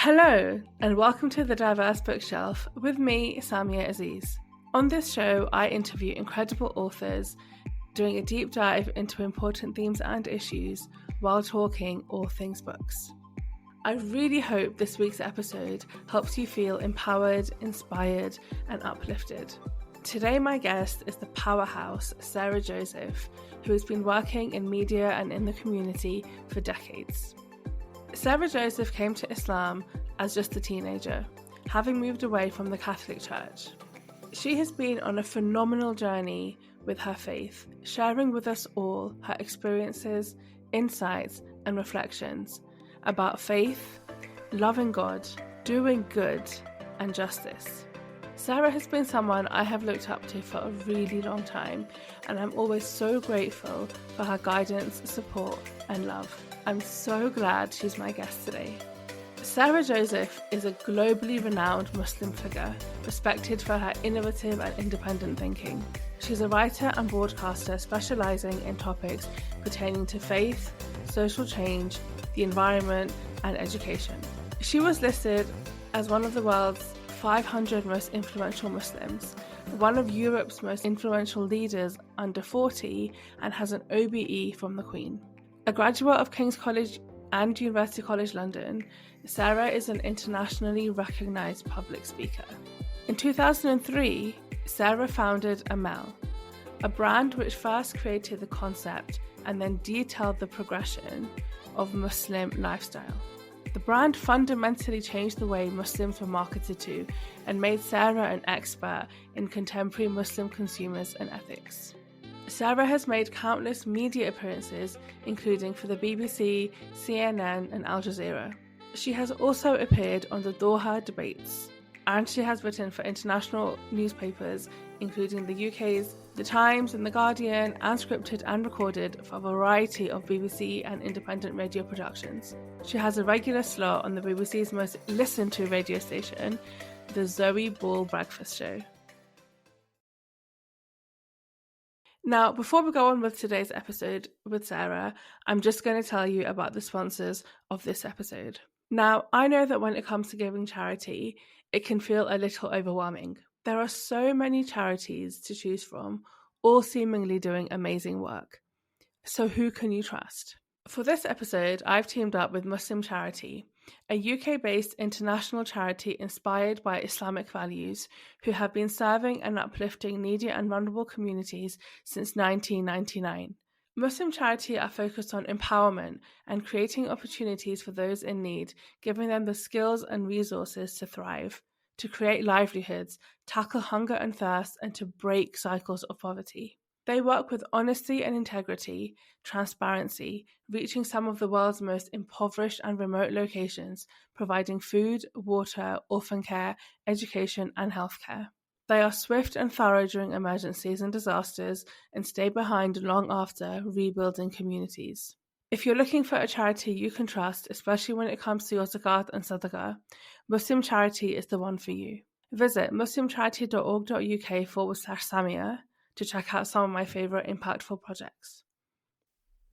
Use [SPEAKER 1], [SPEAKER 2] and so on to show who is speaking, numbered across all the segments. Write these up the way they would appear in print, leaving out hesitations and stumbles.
[SPEAKER 1] Hello, and welcome to The Diverse Bookshelf with me, Samia Aziz. On this show, I interview incredible authors, doing a deep dive into important themes and issues while talking all things books. I really hope this week's episode helps you feel empowered, inspired, and uplifted. Today, my guest is the powerhouse, Sarah Joseph, who has been working in media and in the community for decades. Sarah Joseph came to Islam as just a teenager, having moved away from the Catholic Church. She has been on a phenomenal journey with her faith, sharing with us all her experiences, insights, and reflections about faith, loving God, doing good, and justice. Sarah has been someone I have looked up to for a really long time, and I'm always so grateful for her guidance, support, and love. I'm so glad she's my guest today. Sarah Joseph is a globally renowned Muslim figure, respected for her innovative and independent thinking. She's a writer and broadcaster specialising in topics pertaining to faith, social change, the environment, and education. She was listed as one of the world's 500 most influential Muslims, one of Europe's most influential leaders under 40, and has an OBE from the Queen. A graduate of King's College and University College London, Sarah is an internationally recognised public speaker. In 2003, Sarah founded Amel, a brand which first created the concept and then detailed the progression of Muslim lifestyle. The brand fundamentally changed the way Muslims were marketed to and made Sarah an expert in contemporary Muslim consumers and ethics. Sarah has made countless media appearances, including for the BBC, CNN, and Al Jazeera. She has also appeared on the Doha debates, and she has written for international newspapers, including the UK's The Times and The Guardian, and scripted and recorded for a variety of BBC and independent radio productions. She has a regular slot on the BBC's most listened to radio station, The Zoe Ball Breakfast Show. Now, before we go on with today's episode with Sarah, I'm just going to tell you about the sponsors of this episode. Now, I know that when it comes to giving charity, it can feel a little overwhelming. There are so many charities to choose from, all seemingly doing amazing work. So who can you trust? For this episode, I've teamed up with Muslim Charity, a UK-based international charity inspired by Islamic values who have been serving and uplifting needy and vulnerable communities since 1999. Muslim Charity are focused on empowerment and creating opportunities for those in need, giving them the skills and resources to thrive, to create livelihoods, tackle hunger and thirst, and to break cycles of poverty. They work with honesty and integrity, transparency, reaching some of the world's most impoverished and remote locations, providing food, water, orphan care, education, and healthcare. They are swift and thorough during emergencies and disasters and stay behind long after, rebuilding communities. If you're looking for a charity you can trust, especially when it comes to your zakat and sadaqah, Muslim Charity is the one for you. Visit muslimcharity.org.uk/Samia to check out some of my favourite impactful projects.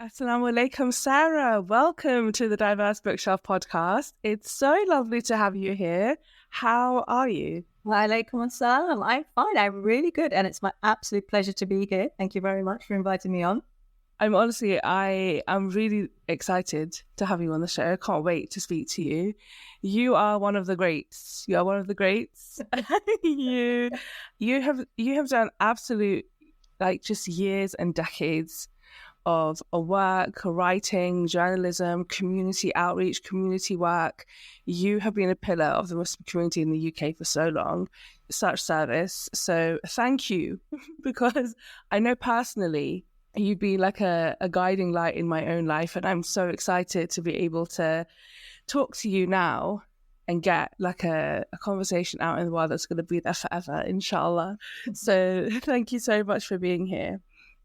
[SPEAKER 1] Assalamu alaikum, Sarah. Welcome to the Diverse Bookshelf podcast. It's so lovely to have you here. How are you?
[SPEAKER 2] Wa alaikum assalam. I'm fine. I'm really good. And it's my absolute pleasure to be here. Thank you very much for inviting me on.
[SPEAKER 1] I'm really excited to have you on the show. I can't wait to speak to you. You are one of the greats. You have done absolute, just years and decades of work, writing, journalism, community outreach, community work. You have been a pillar of the Muslim community in the UK for so long. Such service. So thank you, because I know personally you'd be like a guiding light in my own life, and I'm so excited to be able to talk to you now and get like a conversation out in the world that's going to be there forever, inshallah. So thank you so much for being here.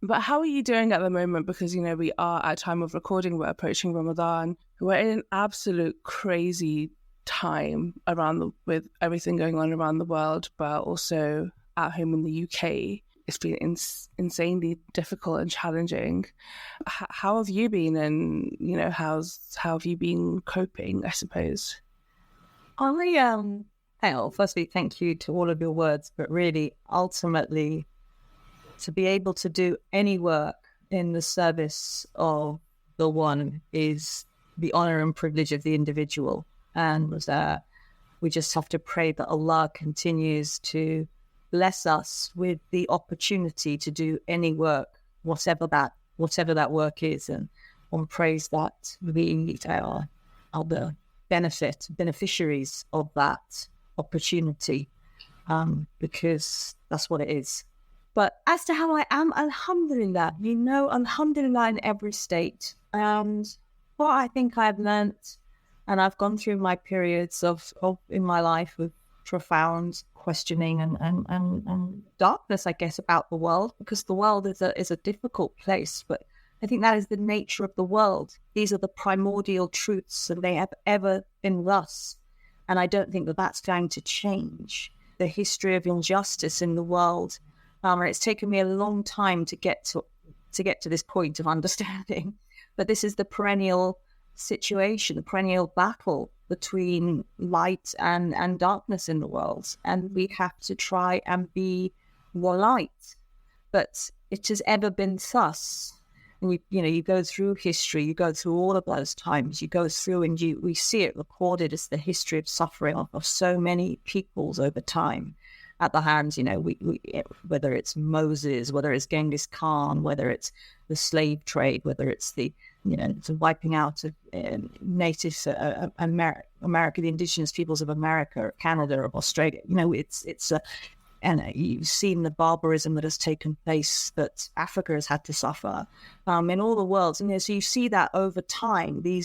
[SPEAKER 1] But how are you doing at the moment? Because, we are at time of recording, we're approaching Ramadan. We're in an absolute crazy time with everything going on around the world, but also at home in the UK. It's been insanely difficult and challenging. How have you been, and how have you been coping, I suppose?
[SPEAKER 2] Firstly, thank you to all of your words, but really, ultimately, to be able to do any work in the service of the one is the honor and privilege of the individual. And we just have to pray that Allah continues to bless us with the opportunity to do any work, whatever that work is, and one prays that we are the beneficiaries of that opportunity, because that's what it is. But as to how I am, alhamdulillah, alhamdulillah in every state. And what I think I've learnt, and I've gone through my periods of in my life of profound questioning and darkness, I guess, about the world, because the world is a difficult place. But I think that is the nature of the world. These are the primordial truths, and they have ever been thus. And I don't think that that's going to change. The history of injustice in the world, and it's taken me a long time to get to this point of understanding. But this is the perennial situation, the perennial battle between light and darkness in the world. And we have to try and be more light. But it has ever been thus. And you go through history, you go through all of those times, you go through and we see it recorded as the history of suffering of so many peoples over time at the hands, whether it's Moses, whether it's Genghis Khan, whether it's the slave trade, whether it's the wiping out of native America, the indigenous peoples of America, Canada, or Australia. And you've seen the barbarism that has taken place that Africa has had to suffer in all the worlds. And so you see that over time, the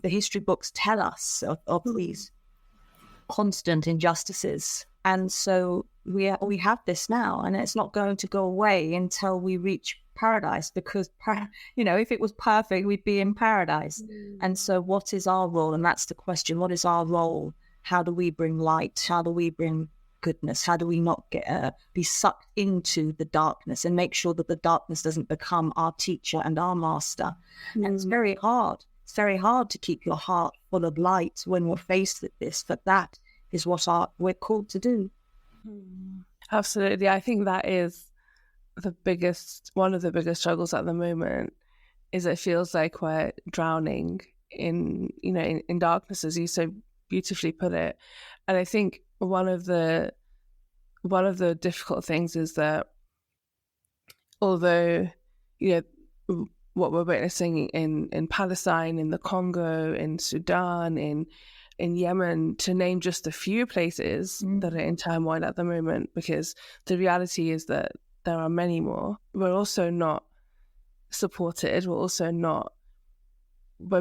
[SPEAKER 2] history books tell us of these constant injustices. And so we have this now, and it's not going to go away until we reach paradise, because, if it was perfect, we'd be in paradise. And so what is our role? And that's the question. What is our role? How do we bring light? How do we bring goodness? How do we not be sucked into the darkness and make sure that the darkness doesn't become our teacher and our master? And it's very hard. It's very hard to keep your heart full of light when we're faced with this, but that is what we're called to do.
[SPEAKER 1] Absolutely. I think that is one of the biggest struggles at the moment, is it feels like we're drowning in darkness, as you so beautifully put it. And I think one of the difficult things is that although what we're witnessing in Palestine, in the Congo, in Sudan, in Yemen, to name just a few places that are in turmoil at the moment, because the reality is that there are many more. We're also not supported. We're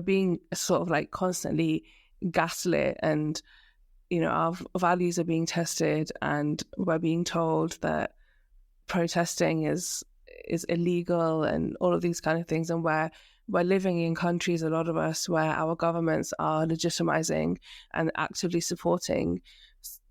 [SPEAKER 1] being sort of like constantly gaslit, and our values are being tested, and we're being told that protesting is illegal and all of these kind of things. And we're living in countries, a lot of us, where our governments are legitimizing and actively supporting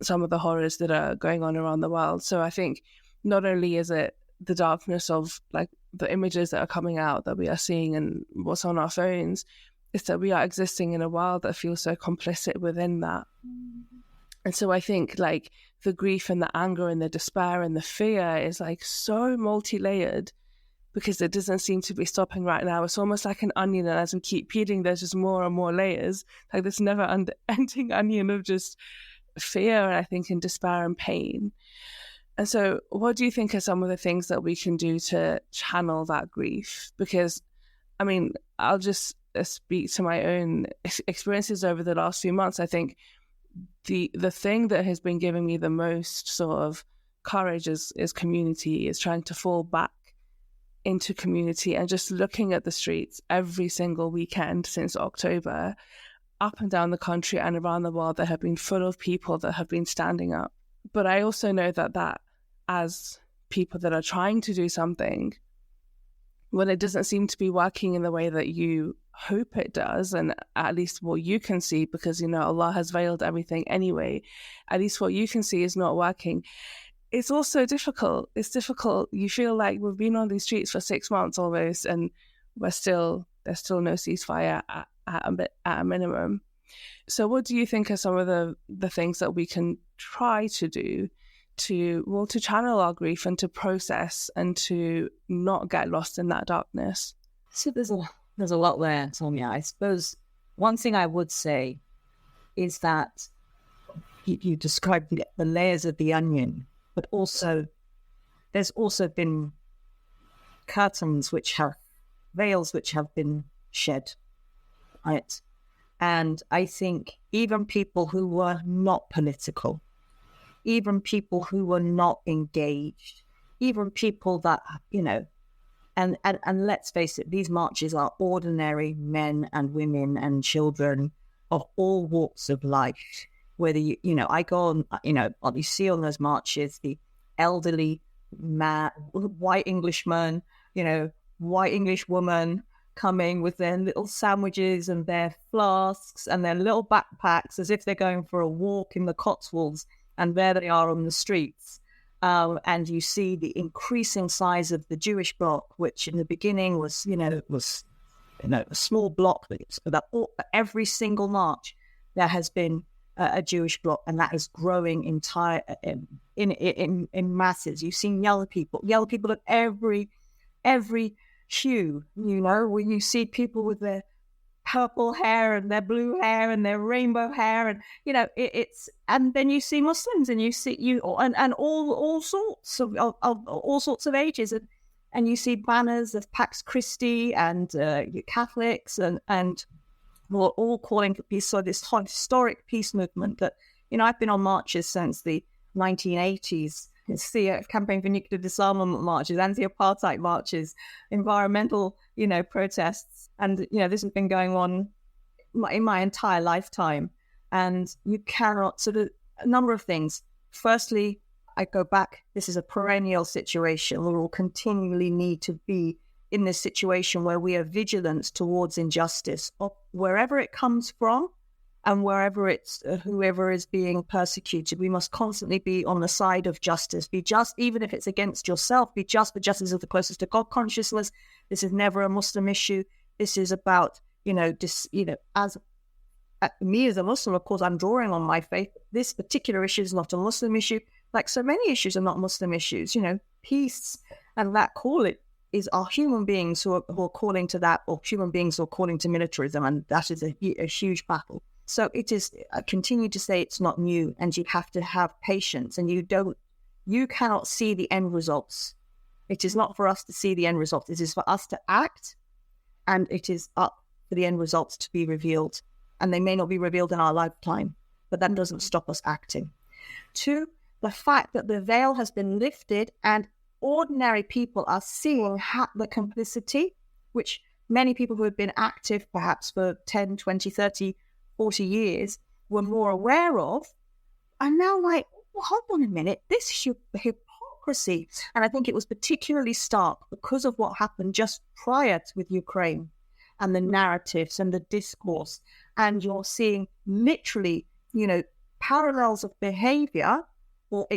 [SPEAKER 1] some of the horrors that are going on around the world. So I think not only is it the darkness of like the images that are coming out that we are seeing and what's on our phones, it's that we are existing in a world that feels so complicit within that. And so I think like the grief and the anger and the despair and the fear is like so multi-layered, because it doesn't seem to be stopping right now. It's almost like an onion, and as we keep peeling, there's just more and more layers, like this never-ending onion of just fear, and I think in despair and pain. And so what do you think are some of the things that we can do to channel that grief? Because, I mean, I'll just speak to my own experiences over the last few months. I think the thing that has been giving me the most sort of courage is community, is trying to fall back into community, and just looking at the streets every single weekend since October, up and down the country and around the world, that have been full of people that have been standing up. But I also know that as people that are trying to do something, when it doesn't seem to be working in the way that you hope it does, and at least what you can see, because Allah has veiled everything anyway, at least what you can see is not working, it's also difficult. It's difficult. You feel like we've been on these streets for 6 months almost, and there's still no ceasefire at a minimum. So what do you think are some of the things that we can try to do to channel our grief and to process and to not get lost in that darkness?
[SPEAKER 2] So there's a lot there, Sonia. I suppose one thing I would say is that you described the layers of the onion, but also there's also been veils which have been shed, right? And I think even people who were not political, even people who were not engaged, even people that, and let's face it, these marches are ordinary men and women and children of all walks of life. Whether I go on, you see on those marches the elderly man, white Englishman, white English woman coming with their little sandwiches and their flasks and their little backpacks as if they're going for a walk in the Cotswolds, and there they are on the streets. And you see the increasing size of the Jewish bloc, which in the beginning was a small bloc, but every single march there has been a Jewish bloc, and that is growing in masses. You've seen yellow people of every hue. When you see people with their purple hair and their blue hair and their rainbow hair, and and then you see Muslims, and you see all sorts of ages, and you see banners of Pax Christi and Catholics and we're all calling for peace. So this historic peace movement that I've been on marches since the 1980s. It's the campaign for nuclear disarmament marches, anti-apartheid marches, environmental, protests. And, this has been going on in my entire lifetime. And you cannot a number of things. Firstly, I go back, this is a perennial situation. We will continually need to be in this situation where we are vigilant towards injustice, of wherever it comes from. And wherever it's whoever is being persecuted, we must constantly be on the side of justice. Be just, even if it's against yourself. Be just, but justice is the closest to God consciousness. This is never a Muslim issue. This is about, as me as a Muslim, of course, I'm drawing on my faith. This particular issue is not a Muslim issue. Like so many issues are not Muslim issues. Peace and that are human beings who are calling to that, or human beings who are calling to militarism, and that is a huge battle. So it is, I continue to say it's not new, and you have to have patience, and you cannot see the end results. It is not for us to see the end results. It is for us to act, and it is up for the end results to be revealed. And they may not be revealed in our lifetime, but that doesn't stop us acting. 2, the fact that the veil has been lifted and ordinary people are seeing the complicity, which many people who have been active perhaps for 10, 20, 30, 40 years were more aware of, are now like, well, hold on a minute, this is hypocrisy. And I think it was particularly stark because of what happened just prior to with Ukraine and the narratives and the discourse. And you're seeing literally, parallels of behavior, or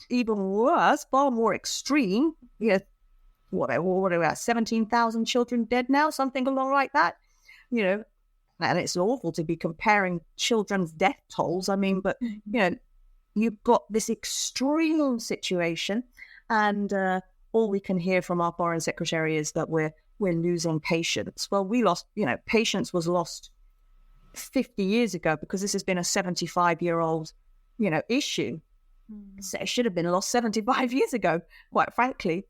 [SPEAKER 2] even worse, far more extreme. What are we at? 17,000 children dead now, something along like that. And it's awful to be comparing children's death tolls. I mean, but, you've got this extreme situation, and all we can hear from our foreign secretary is that we're losing patience. Well, we lost, patience was lost 50 years ago because this has been a 75-year-old, issue. So it should have been lost 75 years ago, quite frankly.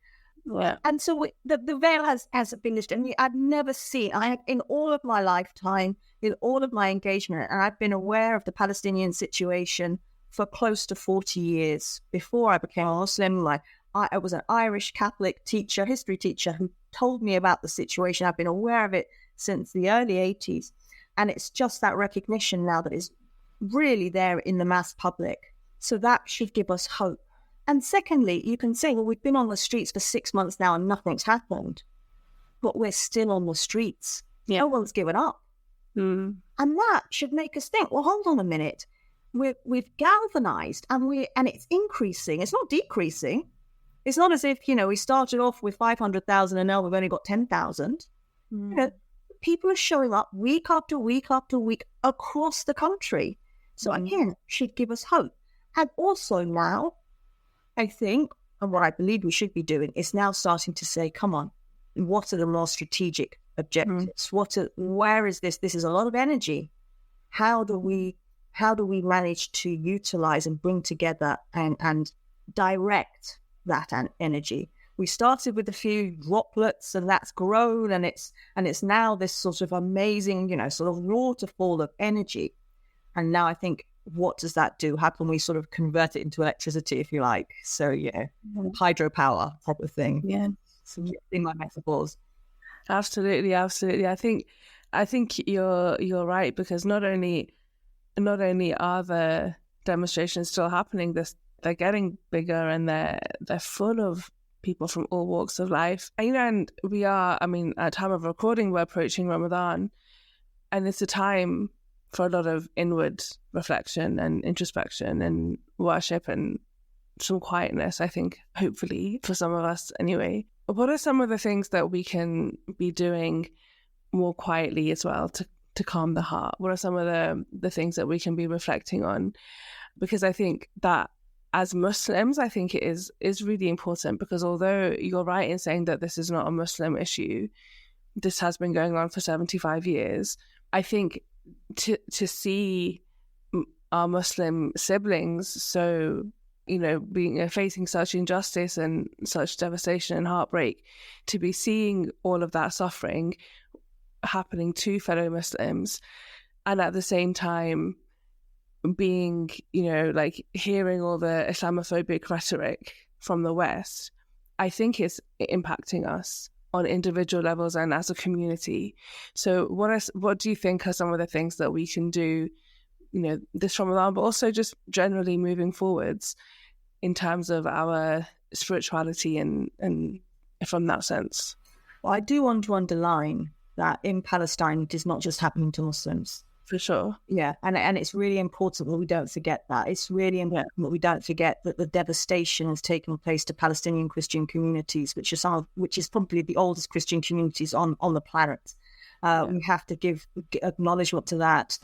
[SPEAKER 2] Yeah. And so the veil has been lifted, and I've never seen, in all of my lifetime, in all of my engagement, and I've been aware of the Palestinian situation for close to 40 years. Before I became a Muslim, I was an Irish Catholic teacher, history teacher, who told me about the situation. I've been aware of it since the early 80s. And it's just that recognition now that is really there in the mass public. So that should give us hope. And secondly, you can say, well, we've been on the streets for 6 months now and nothing's happened. But we're still on the streets. Yeah. No one's given up. Mm. And that should make us think, well, hold on a minute. We've galvanized and it's increasing. It's not decreasing. It's not as if, we started off with 500,000 and now we've only got 10,000. Mm. people are showing up week after week after week across the country. So again, should give us hope. And also now, I think, and what I believe we should be doing is now starting to say, come on, what are the more strategic objectives? Where is this? This is a lot of energy. How do we manage to utilize and bring together and direct that energy? We started with a few droplets, and that's grown, and it's now this sort of amazing, sort of waterfall of energy. And now I think, what does that do? How can we sort of convert it into electricity, if you like? So hydropower type of thing.
[SPEAKER 1] Yeah,
[SPEAKER 2] so in my metaphors.
[SPEAKER 1] Absolutely. I think you're right, because not only are the demonstrations still happening, they're getting bigger, and they're full of people from all walks of life. And we are, at time of recording, we're approaching Ramadan, and it's a time for a lot of inward reflection and introspection and worship and some quietness, I think, hopefully, for some of us anyway. What are some of the things that we can be doing more quietly as well to calm the heart? What are some of the things that we can be reflecting on? Because I think that as Muslims, I think it is really important, because although you're right in saying that this is not a Muslim issue, this has been going on for 75 years. I think to see our Muslim siblings so, being facing such injustice and such devastation and heartbreak, to be seeing all of that suffering happening to fellow Muslims, and at the same time being, hearing all the Islamophobic rhetoric from the West, I think is impacting us on individual levels and as a community. So what do you think are some of the things that we can do, this Ramadan, but also just generally moving forwards in terms of our spirituality and from that sense?
[SPEAKER 2] Well, I do want to underline that in Palestine, it is not just happening to Muslims.
[SPEAKER 1] For sure.
[SPEAKER 2] Yeah, and it's really important that we don't forget that. It's really important that we don't forget that the devastation has taken place to Palestinian Christian communities, which is probably the oldest Christian communities on the planet. We have to give acknowledgement to that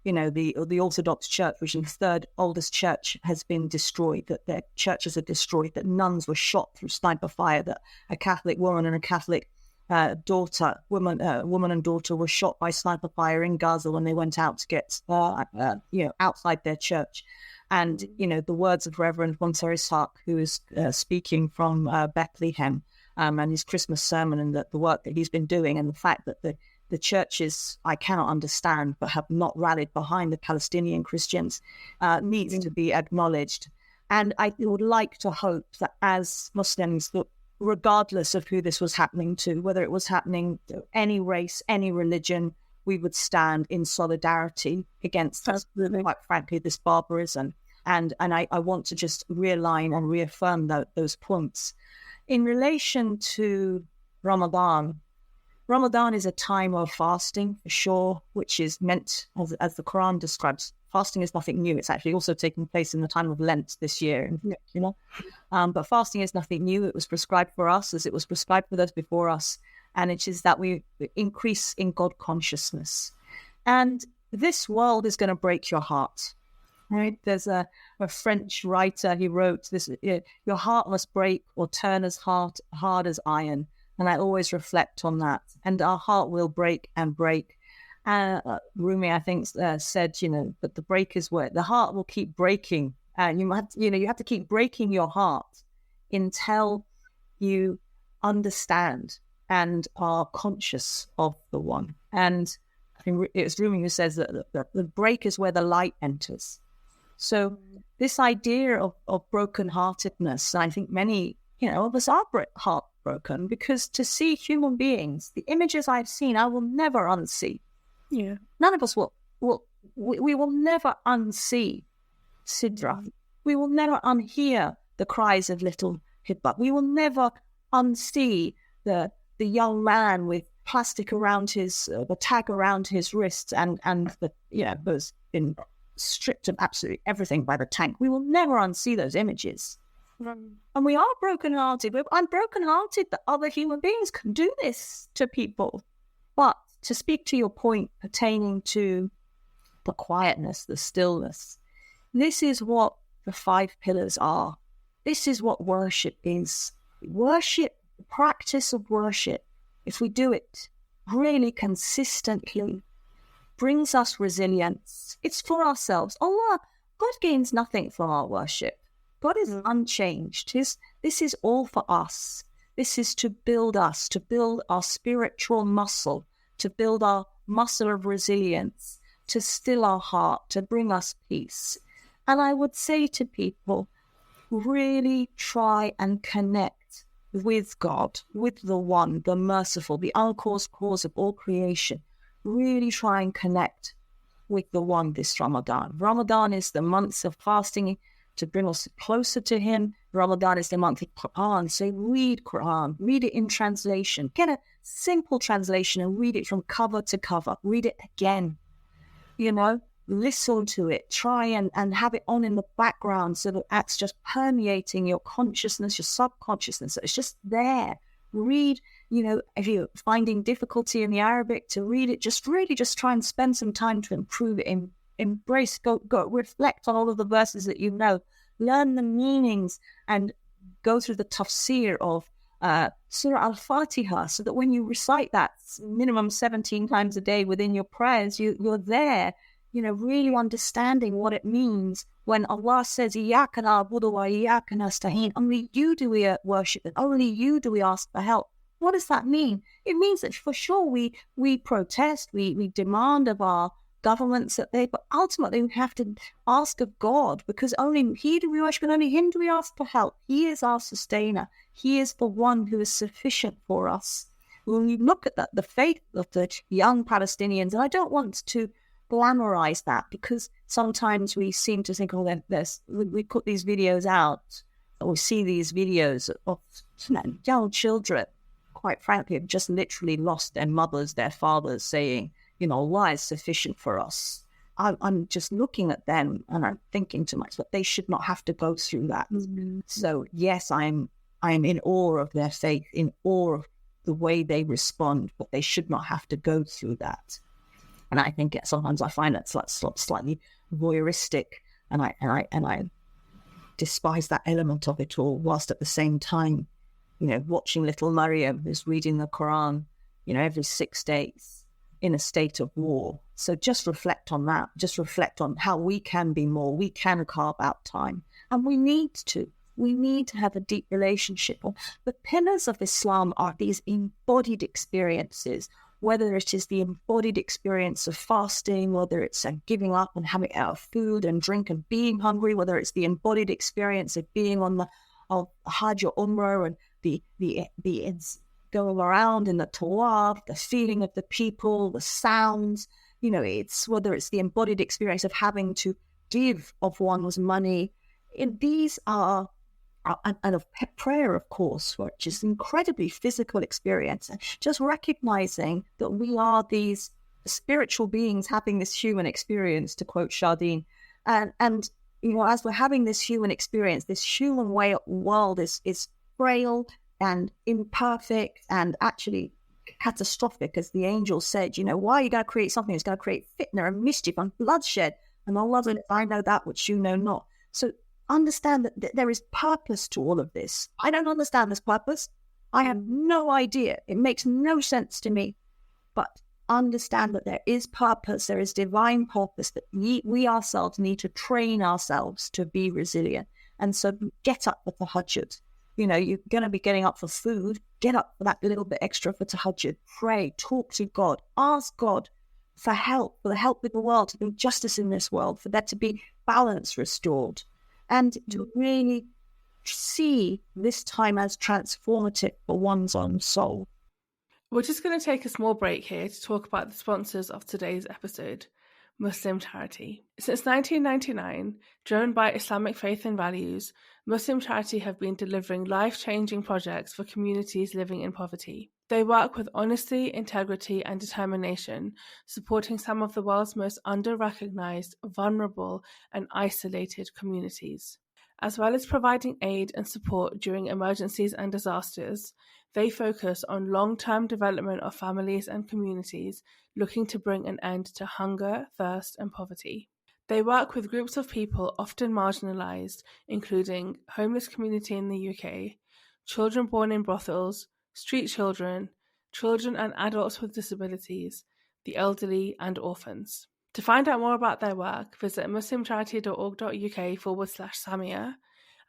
[SPEAKER 2] the Orthodox Church, which is the third oldest church, has been destroyed, that their churches are destroyed, that nuns were shot through sniper fire, that a Catholic woman and a Catholic woman and daughter were shot by sniper fire in Gaza when they went out to get outside their church. And the words of Reverend Monser Ishaq, who is speaking from Bethlehem, and his Christmas sermon, and the work that he's been doing, and the fact that the churches, I cannot understand, but have not rallied behind the Palestinian Christians, needs to be acknowledged. And I would like to hope that as Muslims, regardless of who this was happening to, whether it was happening to any race, any religion, we would stand in solidarity against, quite frankly, this barbarism. And I want to just realign and reaffirm those points. In relation to Ramadan is a time of fasting, for sure, which is meant, as the Quran describes, fasting is nothing new. It's actually also taking place in the time of Lent this year, but fasting is nothing new. It was prescribed for us as it was prescribed for those before us. And it is that we increase in God consciousness. And this world is going to break your heart, right? There's a French writer, he wrote this, your heart must break or turn as hard as iron. And I always reflect on that. And our heart will break and break. Rumi, I think, said, but the break is where the heart will keep breaking. And you have to keep breaking your heart until you understand and are conscious of the one. And I think it's Rumi who says that the break is where the light enters. So this idea of brokenheartedness, I think many, of us are heartbroken, because to see human beings, the images I've seen, I will never unsee.
[SPEAKER 1] Yeah.
[SPEAKER 2] None of us will. We will never unsee Sidra. We will never unhear the cries of little Hibba. We will never unsee the young man with plastic around the tag around his wrists and was been stripped of absolutely everything by the tank. We will never unsee those images. And we are brokenhearted. I'm brokenhearted that other human beings can do this to people. But to speak to your point pertaining to the quietness, the stillness, this is what the 5 pillars are. This is what worship is. Worship, the practice of worship, if we do it really consistently, brings us resilience. It's for ourselves. Allah, God gains nothing from our worship. God is unchanged. This is all for us. This is to build us, to build our spiritual muscle, to build our muscle of resilience, to still our heart, to bring us peace. And I would say to people, really try and connect with God, with the One, the merciful, the uncaused cause of all creation. Really try and connect with the One this Ramadan. Ramadan is the month of fasting to bring us closer to Him. Ramadan is the month of Quran. So read Quran, read it in translation. Get a simple translation and read it from cover to cover. Read it again. Listen to it. Try and have it on in the background so that that's just permeating your consciousness, your subconsciousness. So it's just there. Read, if you're finding difficulty in the Arabic to read it, just try and spend some time to improve it. Embrace, go reflect on all of the verses that you know. Learn the meanings and go through the tafsir of Surah Al-Fatiha so that when you recite that minimum 17 times a day within your prayers, you're there, really understanding what it means when Allah says, Iyyaka na'budu wa iyyaka nasta'in. Only you do we worship and only you do we ask for help. What does that mean? It means that for sure we protest, we demand of our governments that but ultimately we have to ask of God, because only He do we worship and only Him do we ask for help. He is our sustainer. He is the one who is sufficient for us. When we look at the faith of the young Palestinians, and I don't want to glamorize that, because sometimes we seem to think, we put these videos out, or we see these videos of young children, quite frankly, have just literally lost their mothers, their fathers, saying, Allah is sufficient for us. I'm just looking at them and I'm thinking to myself, they should not have to go through that. Mm-hmm. So yes, I'm in awe of their faith, in awe of the way they respond, but they should not have to go through that. And I think sometimes I find that slightly voyeuristic, and I despise that element of it all. Whilst at the same time, watching little Maryam who's reading the Quran, every 6 days in a state of war. So just reflect on that. Just reflect on how we can be more. We can carve out time, and we need to. We need to have a deep relationship. The pillars of Islam are these embodied experiences. Whether it is the embodied experience of fasting, whether it's giving up and having out food and drink and being hungry, whether it's the embodied experience of being on the Hajj or Umrah and the going around in the tawaf, the feeling of the people, the sounds, it's whether it's the embodied experience of having to give of one's money. These are and of prayer, of course, which is an incredibly physical experience. Just recognizing that we are these spiritual beings having this human experience, to quote Shardine. And as we're having this human experience, this human world is frail and imperfect and actually catastrophic, as the angel said. Why are you going to create something that's going to create fitna and mischief and bloodshed? And Allah said, I know that which you know not. So understand that there is purpose to all of this. I don't understand this purpose. I have no idea. It makes no sense to me. But understand that there is purpose. There is divine purpose, that we ourselves need to train ourselves to be resilient. And so get up for tahajjud. You're going to be getting up for food. Get up for that little bit extra for tahajjud. Pray, talk to God, ask God for help, for the help with the world, to bring justice in this world, for there to be balance restored. And to really see this time as transformative for one's own soul.
[SPEAKER 1] We're just going to take a small break here to talk about the sponsors of today's episode, Muslim Charity. Since 1999, driven by Islamic faith and values, Muslim Charity have been delivering life-changing projects for communities living in poverty. They work with honesty, integrity, and determination, supporting some of the world's most under-recognized, vulnerable, and isolated communities. As well as providing aid and support during emergencies and disasters, they focus on long-term development of families and communities looking to bring an end to hunger, thirst, and poverty. They work with groups of people often marginalised, including homeless community in the UK, children born in brothels, street children, children and adults with disabilities, the elderly, and orphans. To find out more about their work, visit muslimcharity.org.uk/Samia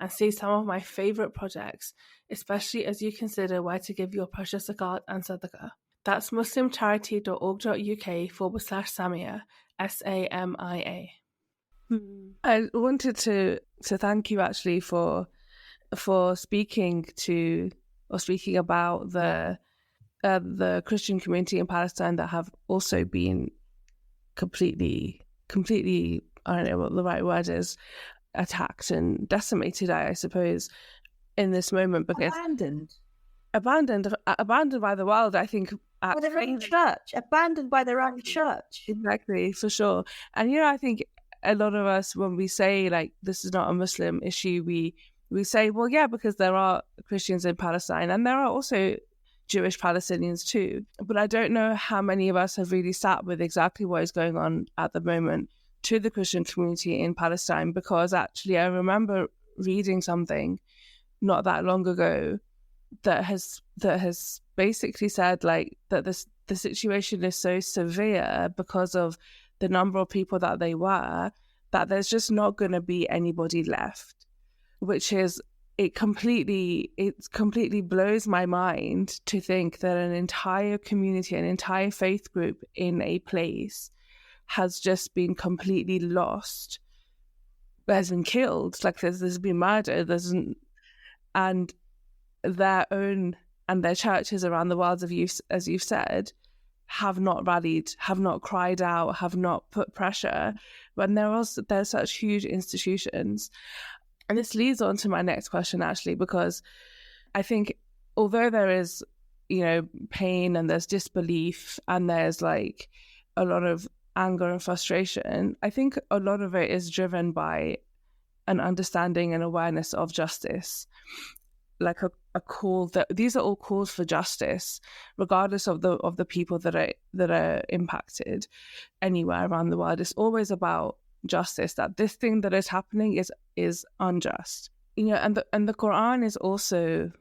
[SPEAKER 1] and see some of my favourite projects, especially as you consider where to give your precious zakat and sadaqah. That's muslimcharity.org.uk/Samia, SAMIA. I wanted to thank you actually for speaking about the Christian community in Palestine that have also been completely, I don't know what the right word is, attacked and decimated, I suppose, in this moment, because abandoned by the world, I think.
[SPEAKER 2] By their own church, abandoned by their own church.
[SPEAKER 1] Exactly, for sure. And I think a lot of us, when we say like this is not a Muslim issue, we say, well, yeah, because there are Christians in Palestine and there are also Jewish Palestinians too. But I don't know how many of us have really sat with exactly what is going on at the moment to the Christian community in Palestine, because actually I remember reading something not that long ago that has basically said like that the situation is so severe because of the number of people that they were, that there's just not going to be anybody left, which is it completely blows my mind to think that an entire community, an entire faith group in a place has just been completely lost, has been killed, like there's been murder, and their own and their churches around the world, as you've said, have not rallied, have not cried out, have not put pressure, when there's such huge institutions. And this leads on to my next question, actually, because I think although there is, pain and there's disbelief and there's like a lot of anger and frustration, I think a lot of it is driven by an understanding and awareness of justice, like a call that these are all calls for justice, regardless of the people that are impacted anywhere around the world. It's always about justice, that this thing that is happening is unjust. And the Quran is also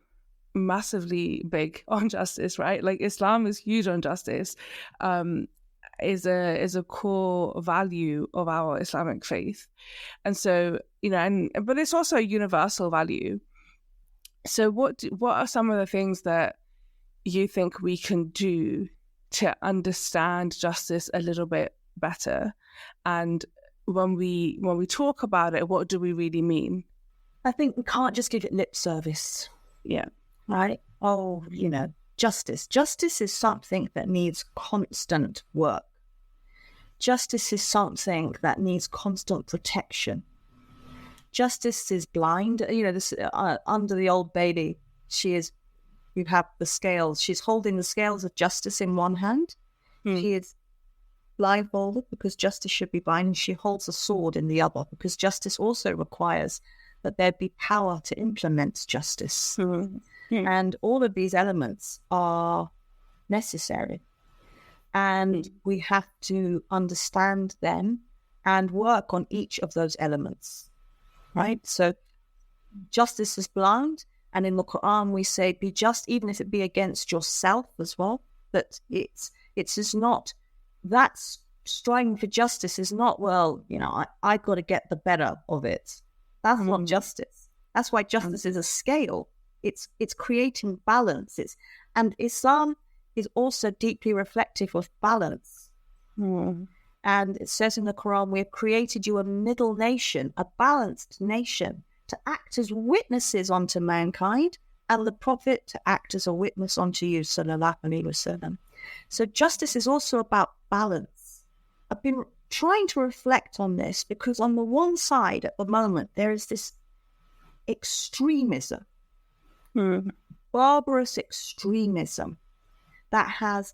[SPEAKER 1] massively big on justice, right? Like Islam is huge on justice, is a core value of our Islamic faith. And so, but it's also a universal value. So what are some of the things that you think we can do to understand justice a little bit better? And when we talk about it, what do we really mean?
[SPEAKER 2] I think we can't just give it lip service.
[SPEAKER 1] Yeah.
[SPEAKER 2] Right? Oh, justice. Justice is something that needs constant work. Justice is something that needs constant protection. Justice is blind. This under the Old Bailey, you have the scales. She's holding the scales of justice in one hand. She is blindfolded because justice should be blind, and she holds a sword in the other because justice also requires that there be power to implement justice. And all of these elements are necessary. And we have to understand them and work on each of those elements. Right? So justice is blind, and in the Quran we say be just even if it be against yourself as well. That it's not, that's striving for justice is not, I've got to get the better of it. That's not justice. That's why justice is a scale. It's creating balance. And Islam is also deeply reflective of balance. And it says in the Quran, we have created you a middle nation, a balanced nation, to act as witnesses unto mankind, and the Prophet to act as a witness unto you, sallallahu alaihi wasallam. So justice is also about balance. I've been trying to reflect on this because on the one side at the moment, there is this extremism, barbarous extremism that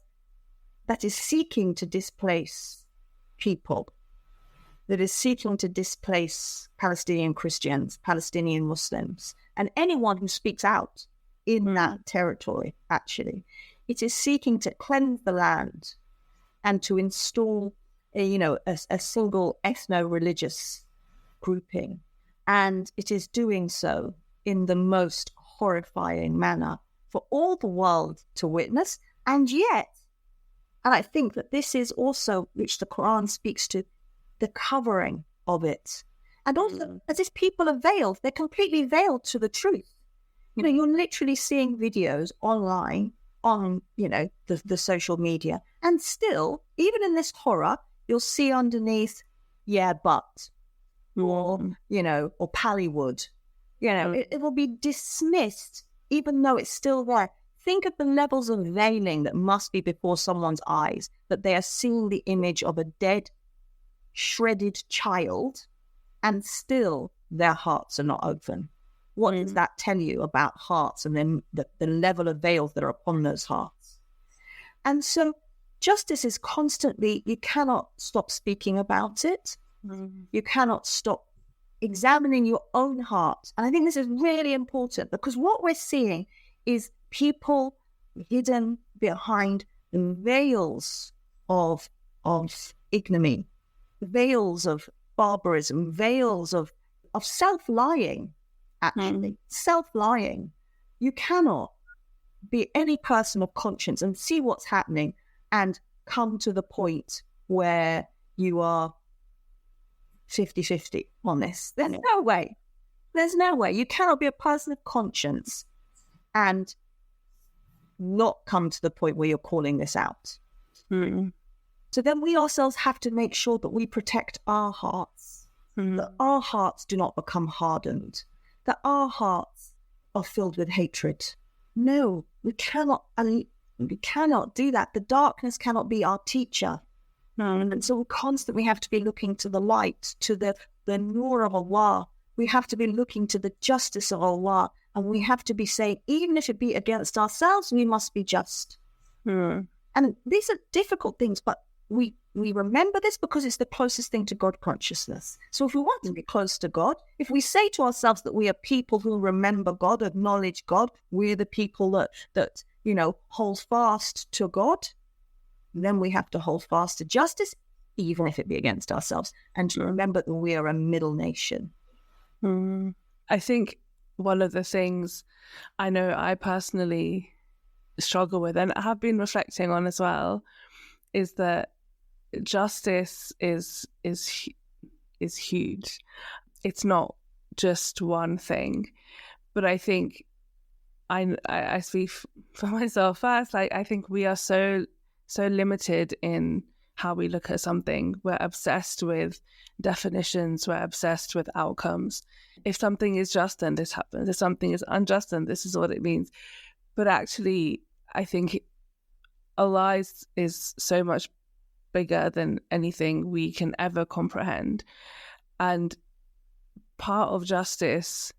[SPEAKER 2] is seeking to displace people. that is seeking to displace Palestinian Christians, Palestinian Muslims, and anyone who speaks out in that territory, actually. It is seeking to cleanse the land and to install a single ethno-religious grouping. And it is doing so in the most horrifying manner for all the world to witness. And yet, and I think that this is also, which the Quran speaks to, the covering of it. And also, as if people are veiled, they're completely veiled to the truth. You're literally seeing videos online on, the social media. And still, even in this horror, you'll see underneath, but, or Pallywood. It will be dismissed, even though it's still there. Think of the levels of veiling that must be before someone's eyes, that they are seeing the image of a dead, shredded child, and still their hearts are not open. What does that tell you about hearts and then the level of veils that are upon those hearts? And so justice is constantly, you cannot stop speaking about it. You cannot stop examining your own heart. And I think this is really important, because what we're seeing is people hidden behind the veils of ignominy, veils of barbarism, veils of self-lying, actually. Self-lying. You cannot be any person of conscience and see what's happening and come to the point where you are 50-50 on this. There's no way. There's no way. You cannot be a person of conscience and not come to the point where you're calling this out. So then we ourselves have to make sure that we protect our hearts, that our hearts do not become hardened, that our hearts are filled with hatred. No, we cannot do that. The darkness cannot be our teacher. And so we constantly have to be looking to the light, to the nur of Allah. We have to be looking to the justice of Allah. And we have to be saying, even if it be against ourselves, we must be just. And these are difficult things, but we remember this because it's the closest thing to God consciousness. So if we want to be close to God, if we say to ourselves that we are people who remember God, acknowledge God, we're the people that hold fast to God, then we have to hold fast to justice, even if it be against ourselves, and to remember that we are a middle nation.
[SPEAKER 1] I think one of the things I know I personally struggle with, and I have been reflecting on as well, is that justice is huge. It's not just one thing, but I think I speak for myself first. Like, I think we are so limited in how we look at something. We're obsessed with definitions. We're obsessed with outcomes. If something is just, then this happens. If something is unjust, then this is what it means. But actually, I think Allah is so much bigger than anything we can ever comprehend. And part of justice,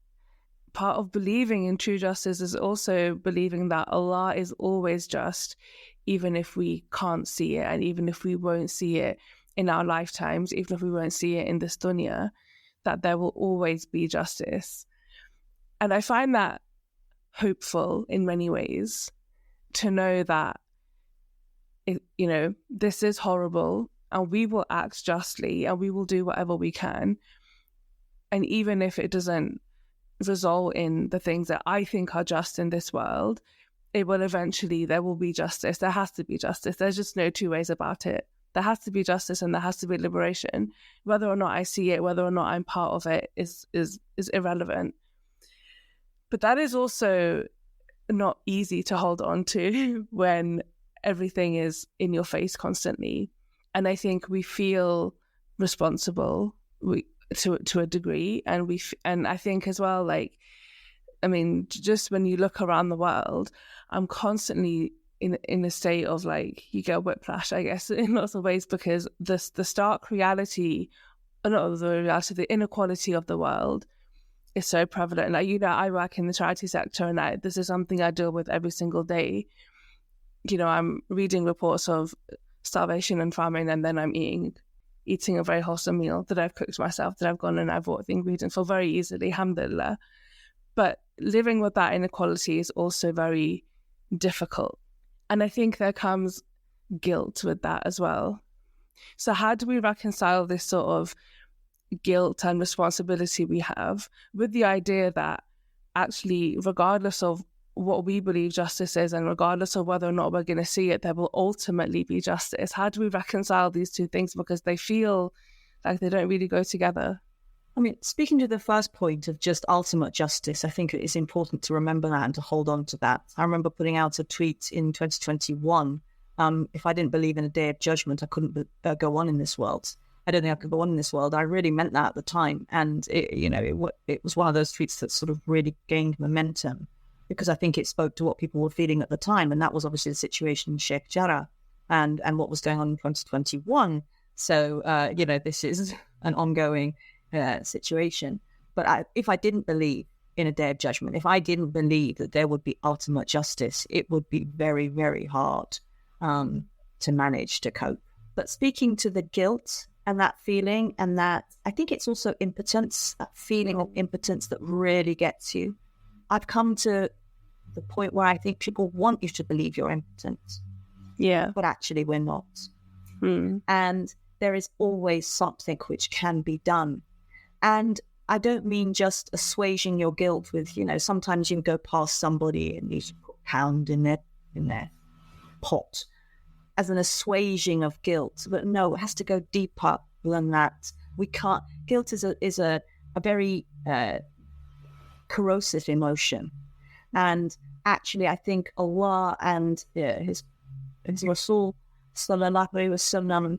[SPEAKER 1] part of believing in true justice, is also believing that Allah is always just, even if we can't see it, and even if we won't see it in our lifetimes, even if we won't see it in this dunya, that there will always be justice. And I find that hopeful in many ways, to know that this is horrible, and we will act justly, and we will do whatever we can. And even if it doesn't result in the things that I think are just in this world, it will eventually, there will be justice. There has to be justice. There's just no two ways about it. There has to be justice, and there has to be liberation. Whether or not I see it, whether or not I'm part of it is irrelevant. But that is also not easy to hold on to when everything is in your face constantly. And I think we feel responsible to a degree, and I think as well, just when you look around the world, I'm constantly in a state of you get whiplash, I guess, in lots of ways, because the stark reality, not the reality, the inequality of the world is so prevalent. I work in the charity sector, and this is something I deal with every single day. I'm reading reports of starvation and famine, and then I'm eating eating a very wholesome meal that I've cooked myself, that I've gone and I've bought the ingredients for very easily, alhamdulillah. But living with that inequality is also very difficult. And I think there comes guilt with that as well. So how do we reconcile this sort of guilt and responsibility we have with the idea that actually, regardless of what we believe justice is and regardless of whether or not we're going to see it, there will ultimately be justice? How do we reconcile these two things? Because they feel like they don't really go together.
[SPEAKER 2] I mean, speaking to the first point of just ultimate justice, I think it is important to remember that and to hold on to that. I remember putting out a tweet in 2021. If I didn't believe in a day of judgment, I couldn't go on in this world. I don't think I could go on in this world. I really meant that at the time. And, it was one of those tweets that sort of really gained momentum because I think it spoke to what people were feeling at the time. And that was obviously the situation in Sheikh Jarrah and what was going on in 2021. So, this is an ongoing situation. But if I didn't believe in a day of judgment, if I didn't believe that there would be ultimate justice, it would be very, very hard to manage, to cope. But speaking to the guilt and that feeling, and that I think it's also impotence, that feeling of impotence that really gets you. I've come to the point where I think people want you to believe you're impotent.
[SPEAKER 1] Yeah.
[SPEAKER 2] But actually we're not. And there is always something which can be done. And I don't mean just assuaging your guilt with, sometimes you can go past somebody and you put a pound in their pot as an assuaging of guilt. But no, it has to go deeper than that. We can't. Guilt is a very corrosive emotion. And actually, I think Allah and his Rasul sallallahu alaihi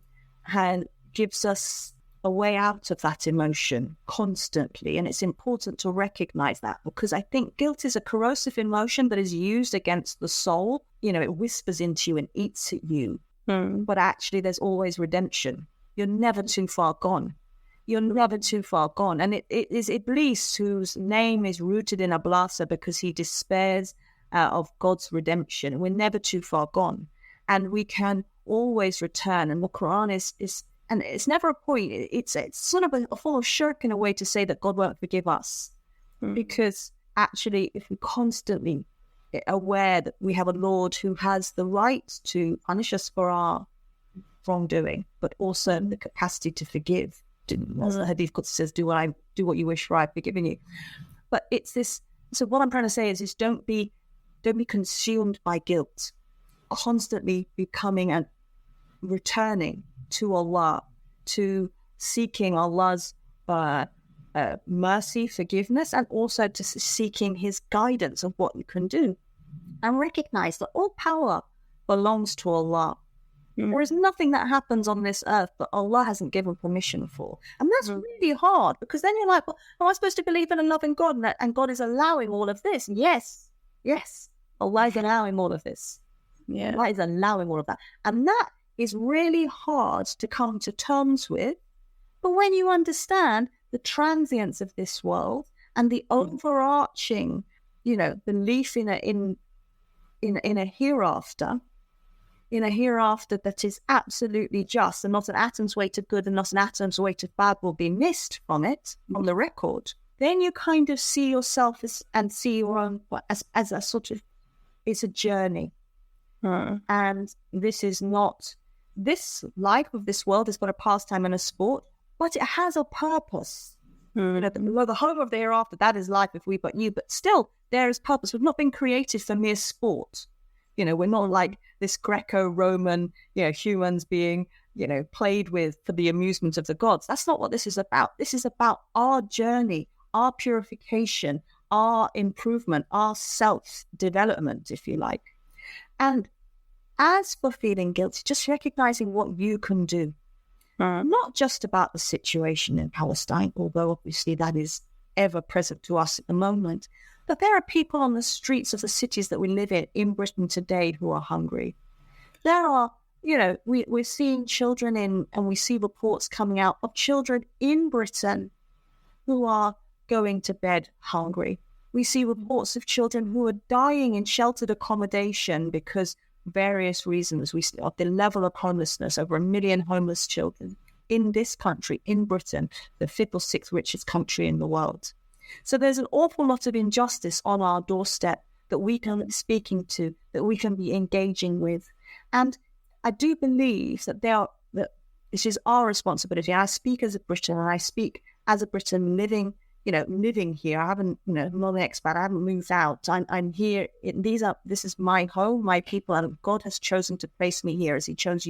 [SPEAKER 2] wasallam gives us a way out of that emotion constantly. And it's important to recognize that, because I think guilt is a corrosive emotion that is used against the soul. It whispers into you and eats at you. But actually, there's always redemption. You're never too far gone. You're never too far gone. And it is Iblis, whose name is rooted in Ablasa, because he despairs of God's redemption. We're never too far gone. And we can always return. And the Quran is and it's never a point. It's sort of a form of shirk in a way to say that God won't forgive us. Because actually, if we constantly aware that we have a Lord who has the right to punish us for our wrongdoing, but also the capacity to forgive. As the Hadith Qudsi says, do what you wish, for I've forgiven you. But it's this. So what I'm trying to say is don't be consumed by guilt. Constantly becoming and returning to Allah, to seeking Allah's mercy, forgiveness, and also to seeking His guidance of what you can do, and recognize that all power belongs to Allah. There is nothing that happens on this earth that Allah hasn't given permission for. And that's really hard, because then you're like, well, am I supposed to believe in a loving God and God is allowing all of this? Yes. Allah is allowing all of this. Yeah. Allah is allowing all of that. And that is really hard to come to terms with. But when you understand the transience of this world and the overarching, belief in a hereafter, that is absolutely just, and not an atom's weight of good and not an atom's weight of bad will be missed from the record, then you kind of see yourself and see your own as a sort of, it's a journey. And this life of this world has got a pastime and a sport, but it has a purpose. The home of the hereafter, that is life if we but you, but still there is purpose. We've not been created for mere sport. We're not like this Greco-Roman, humans being, played with for the amusement of the gods. That's not what this is about. This is about our journey, our purification, our improvement, our self-development, if you like. And as for feeling guilty, just recognizing what you can do. Not just about the situation in Palestine, although obviously that is ever present to us at the moment. But there are people on the streets of the cities that we live in Britain today who are hungry. There are, we're seeing children and we see reports coming out of children in Britain who are going to bed hungry. We see reports of children who are dying in sheltered accommodation because various reasons. We see of the level of homelessness, over 1 million homeless children. in this country, in Britain, the 5th or 6th richest country in the world. So there's an awful lot of injustice on our doorstep that we can be speaking to, that we can be engaging with. And I do believe that that this is our responsibility. I speak as a Briton, and I speak as a Briton living here. I haven't, I'm not an expat. I haven't moved out. I'm here. This is my home, my people, and God has chosen to place me here, as He chose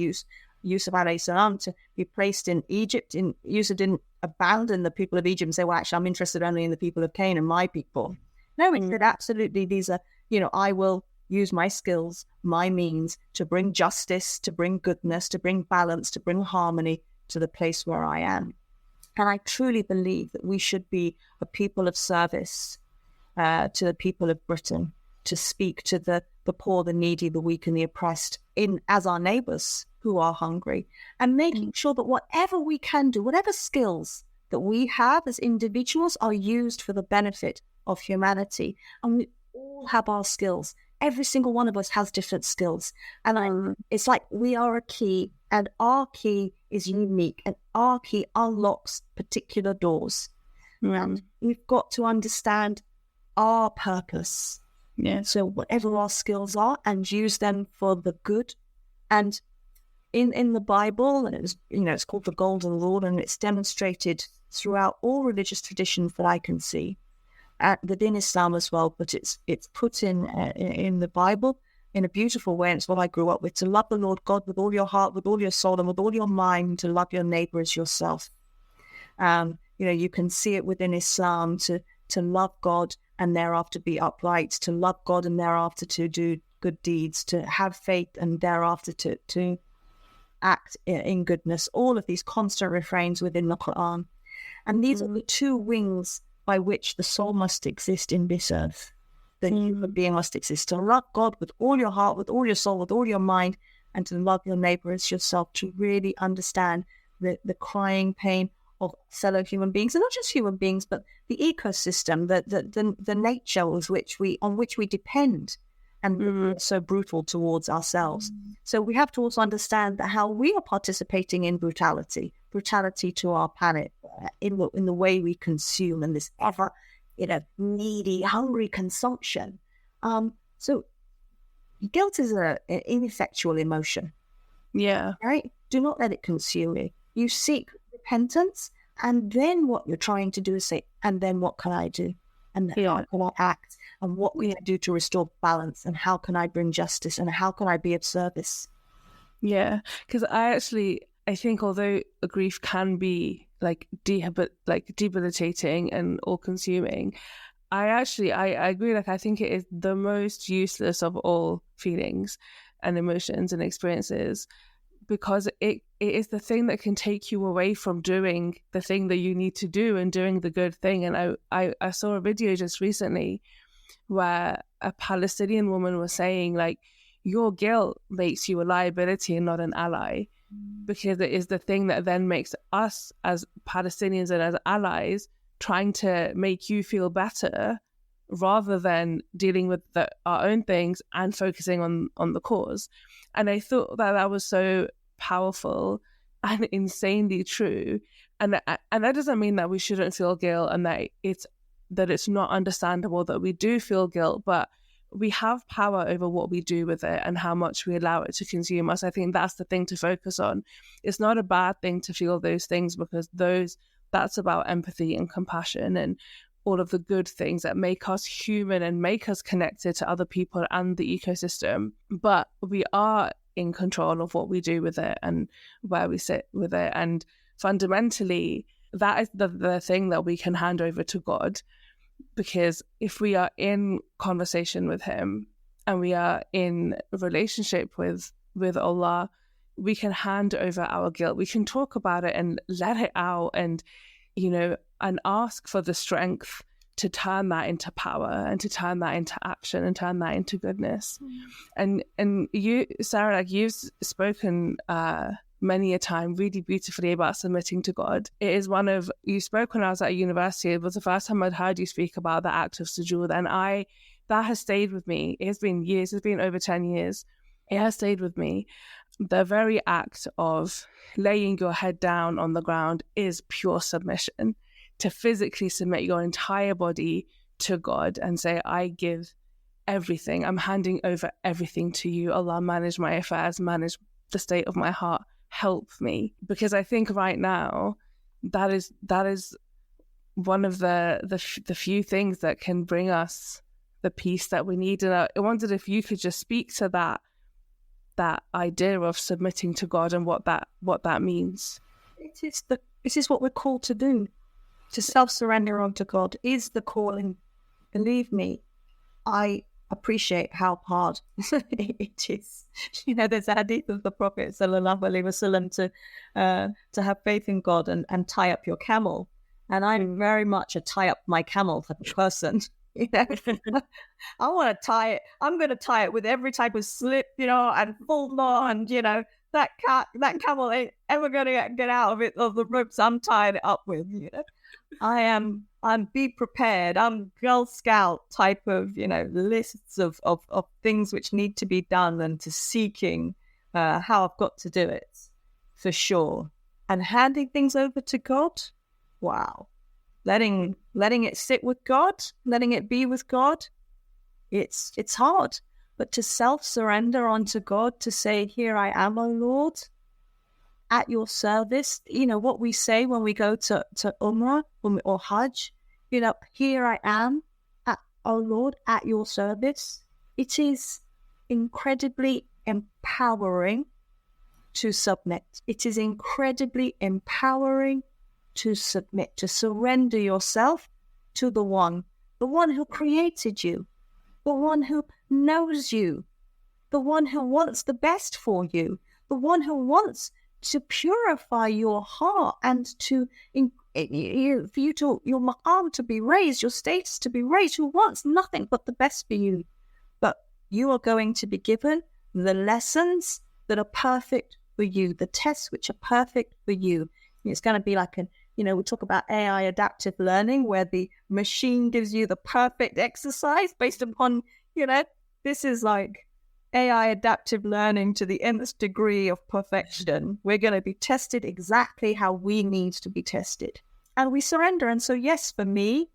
[SPEAKER 2] Yusuf alayhi salam to be placed in Egypt. Yusuf didn't abandon the people of Egypt and say, well, actually, I'm interested only in the people of Canaan, my people. No, he said, absolutely, these are, I will use my skills, my means to bring justice, to bring goodness, to bring balance, to bring harmony to the place where I am. And I truly believe that we should be a people of service to the people of Britain, to speak to the poor, the needy, the weak and the oppressed as our neighbours who are hungry, and making sure that whatever we can do, whatever skills that we have as individuals are used for the benefit of humanity. And we all have our skills. Every single one of us has different skills. And it's like we are a key, and our key is unique, and our key unlocks particular doors. And we've got to understand our purpose.
[SPEAKER 1] Yeah.
[SPEAKER 2] So whatever our skills are, and use them for the good. And in the Bible, and it's called the Golden Rule, and it's demonstrated throughout all religious traditions that I can see, within Islam as well. But it's put in the Bible in a beautiful way, and it's what I grew up with: to love the Lord God with all your heart, with all your soul, and with all your mind; to love your neighbor as yourself. You can see it within Islam to love God and thereafter be upright, to love God and thereafter to do good deeds, to have faith and thereafter to act in goodness. All of these constant refrains within the Quran. And these are the two wings by which the soul must exist in this earth. The human being must exist: to love God with all your heart, with all your soul, with all your mind, and to love your neighbor as yourself, to really understand the crying pain of fellow human beings, and not just human beings, but the ecosystem, the nature on which we depend, and so brutal towards ourselves. So we have to also understand that how we are participating in brutality to our planet, in the way we consume, and this ever, needy, hungry consumption. So guilt is an ineffectual emotion.
[SPEAKER 1] Yeah.
[SPEAKER 2] Right? Do not let it consume you. You seek repentance, and then what you're trying to do is say, and then what can I do? And how can I act? And what can I do to restore balance? And how can I bring justice? And how can I be of service?
[SPEAKER 1] Yeah, because I think although grief can be debilitating and all-consuming, I agree. I think it is the most useless of all feelings and emotions and experiences, because it is the thing that can take you away from doing the thing that you need to do and doing the good thing. And I saw a video just recently where a Palestinian woman was saying, your guilt makes you a liability and not an ally, because it is the thing that then makes us as Palestinians and as allies trying to make you feel better, rather than dealing with our own things and focusing on the cause. And I thought that was so powerful and insanely true. And that doesn't mean that we shouldn't feel guilt, and that it's not understandable that we do feel guilt, but we have power over what we do with it and how much we allow it to consume us. I think that's the thing to focus on. It's not a bad thing to feel those things, because that's about empathy and compassion and all of the good things that make us human and make us connected to other people and the ecosystem. But we are in control of what we do with it and where we sit with it. And fundamentally, that is the thing that we can hand over to God. Because if we are in conversation with Him and we are in a relationship with Allah, we can hand over our guilt. We can talk about it and let it out, and and ask for the strength to turn that into power and to turn that into action and turn that into goodness. And you, Sarah, you've spoken many a time really beautifully about submitting to God. It is you spoke when I was at university. It was the first time I'd heard you speak about the act of sujood, and that has stayed with me. It has been years. It's been over 10 years. It has stayed with me. the very act of laying your head down on the ground is pure submission. To physically submit your entire body to God and say, I give everything. I'm handing over everything to you. Allah, manage my affairs, manage the state of my heart. Help me. Because I think right now, that is one of the few things that can bring us the peace that we need. And I wondered if you could just speak to that idea of submitting to God and what that means.
[SPEAKER 2] This is what we're called to do. To self-surrender unto God is the calling. Believe me, I appreciate how hard it is. You know, there's a hadith of the Prophet sallallahu alaihi wasallam to have faith in God and tie up your camel. And I'm very much a tie up my camel type of person. You know, I want to tie it. I'm going to tie it with every type of slip, you know, and full knot, and that camel ain't ever going to get out of the ropes I'm tying it up with. You know, I'm be prepared. I'm Girl Scout type of lists of things which need to be done and to seeking how I've got to do it for sure. And handing things over to God, wow. Letting it sit with God, letting it be with God, it's hard. But to self-surrender unto God, to say, here I am, O Lord, at your service. What we say when we go to Umrah or Hajj, here I am, O Lord, at your service. It is incredibly empowering to submit. It is incredibly empowering to submit, to surrender yourself to the one who created you, the one who knows you, the one who wants the best for you, the one who wants to purify your heart and for you to, your maqam to be raised, your status to be raised, who wants nothing but the best for you. But you are going to be given the lessons that are perfect for you, the tests which are perfect for you. It's going to be like we talk about AI adaptive learning, where the machine gives you the perfect exercise based upon, this is like AI adaptive learning to the nth degree of perfection. We're going to be tested exactly how we need to be tested. And we surrender. And so, yes, for me,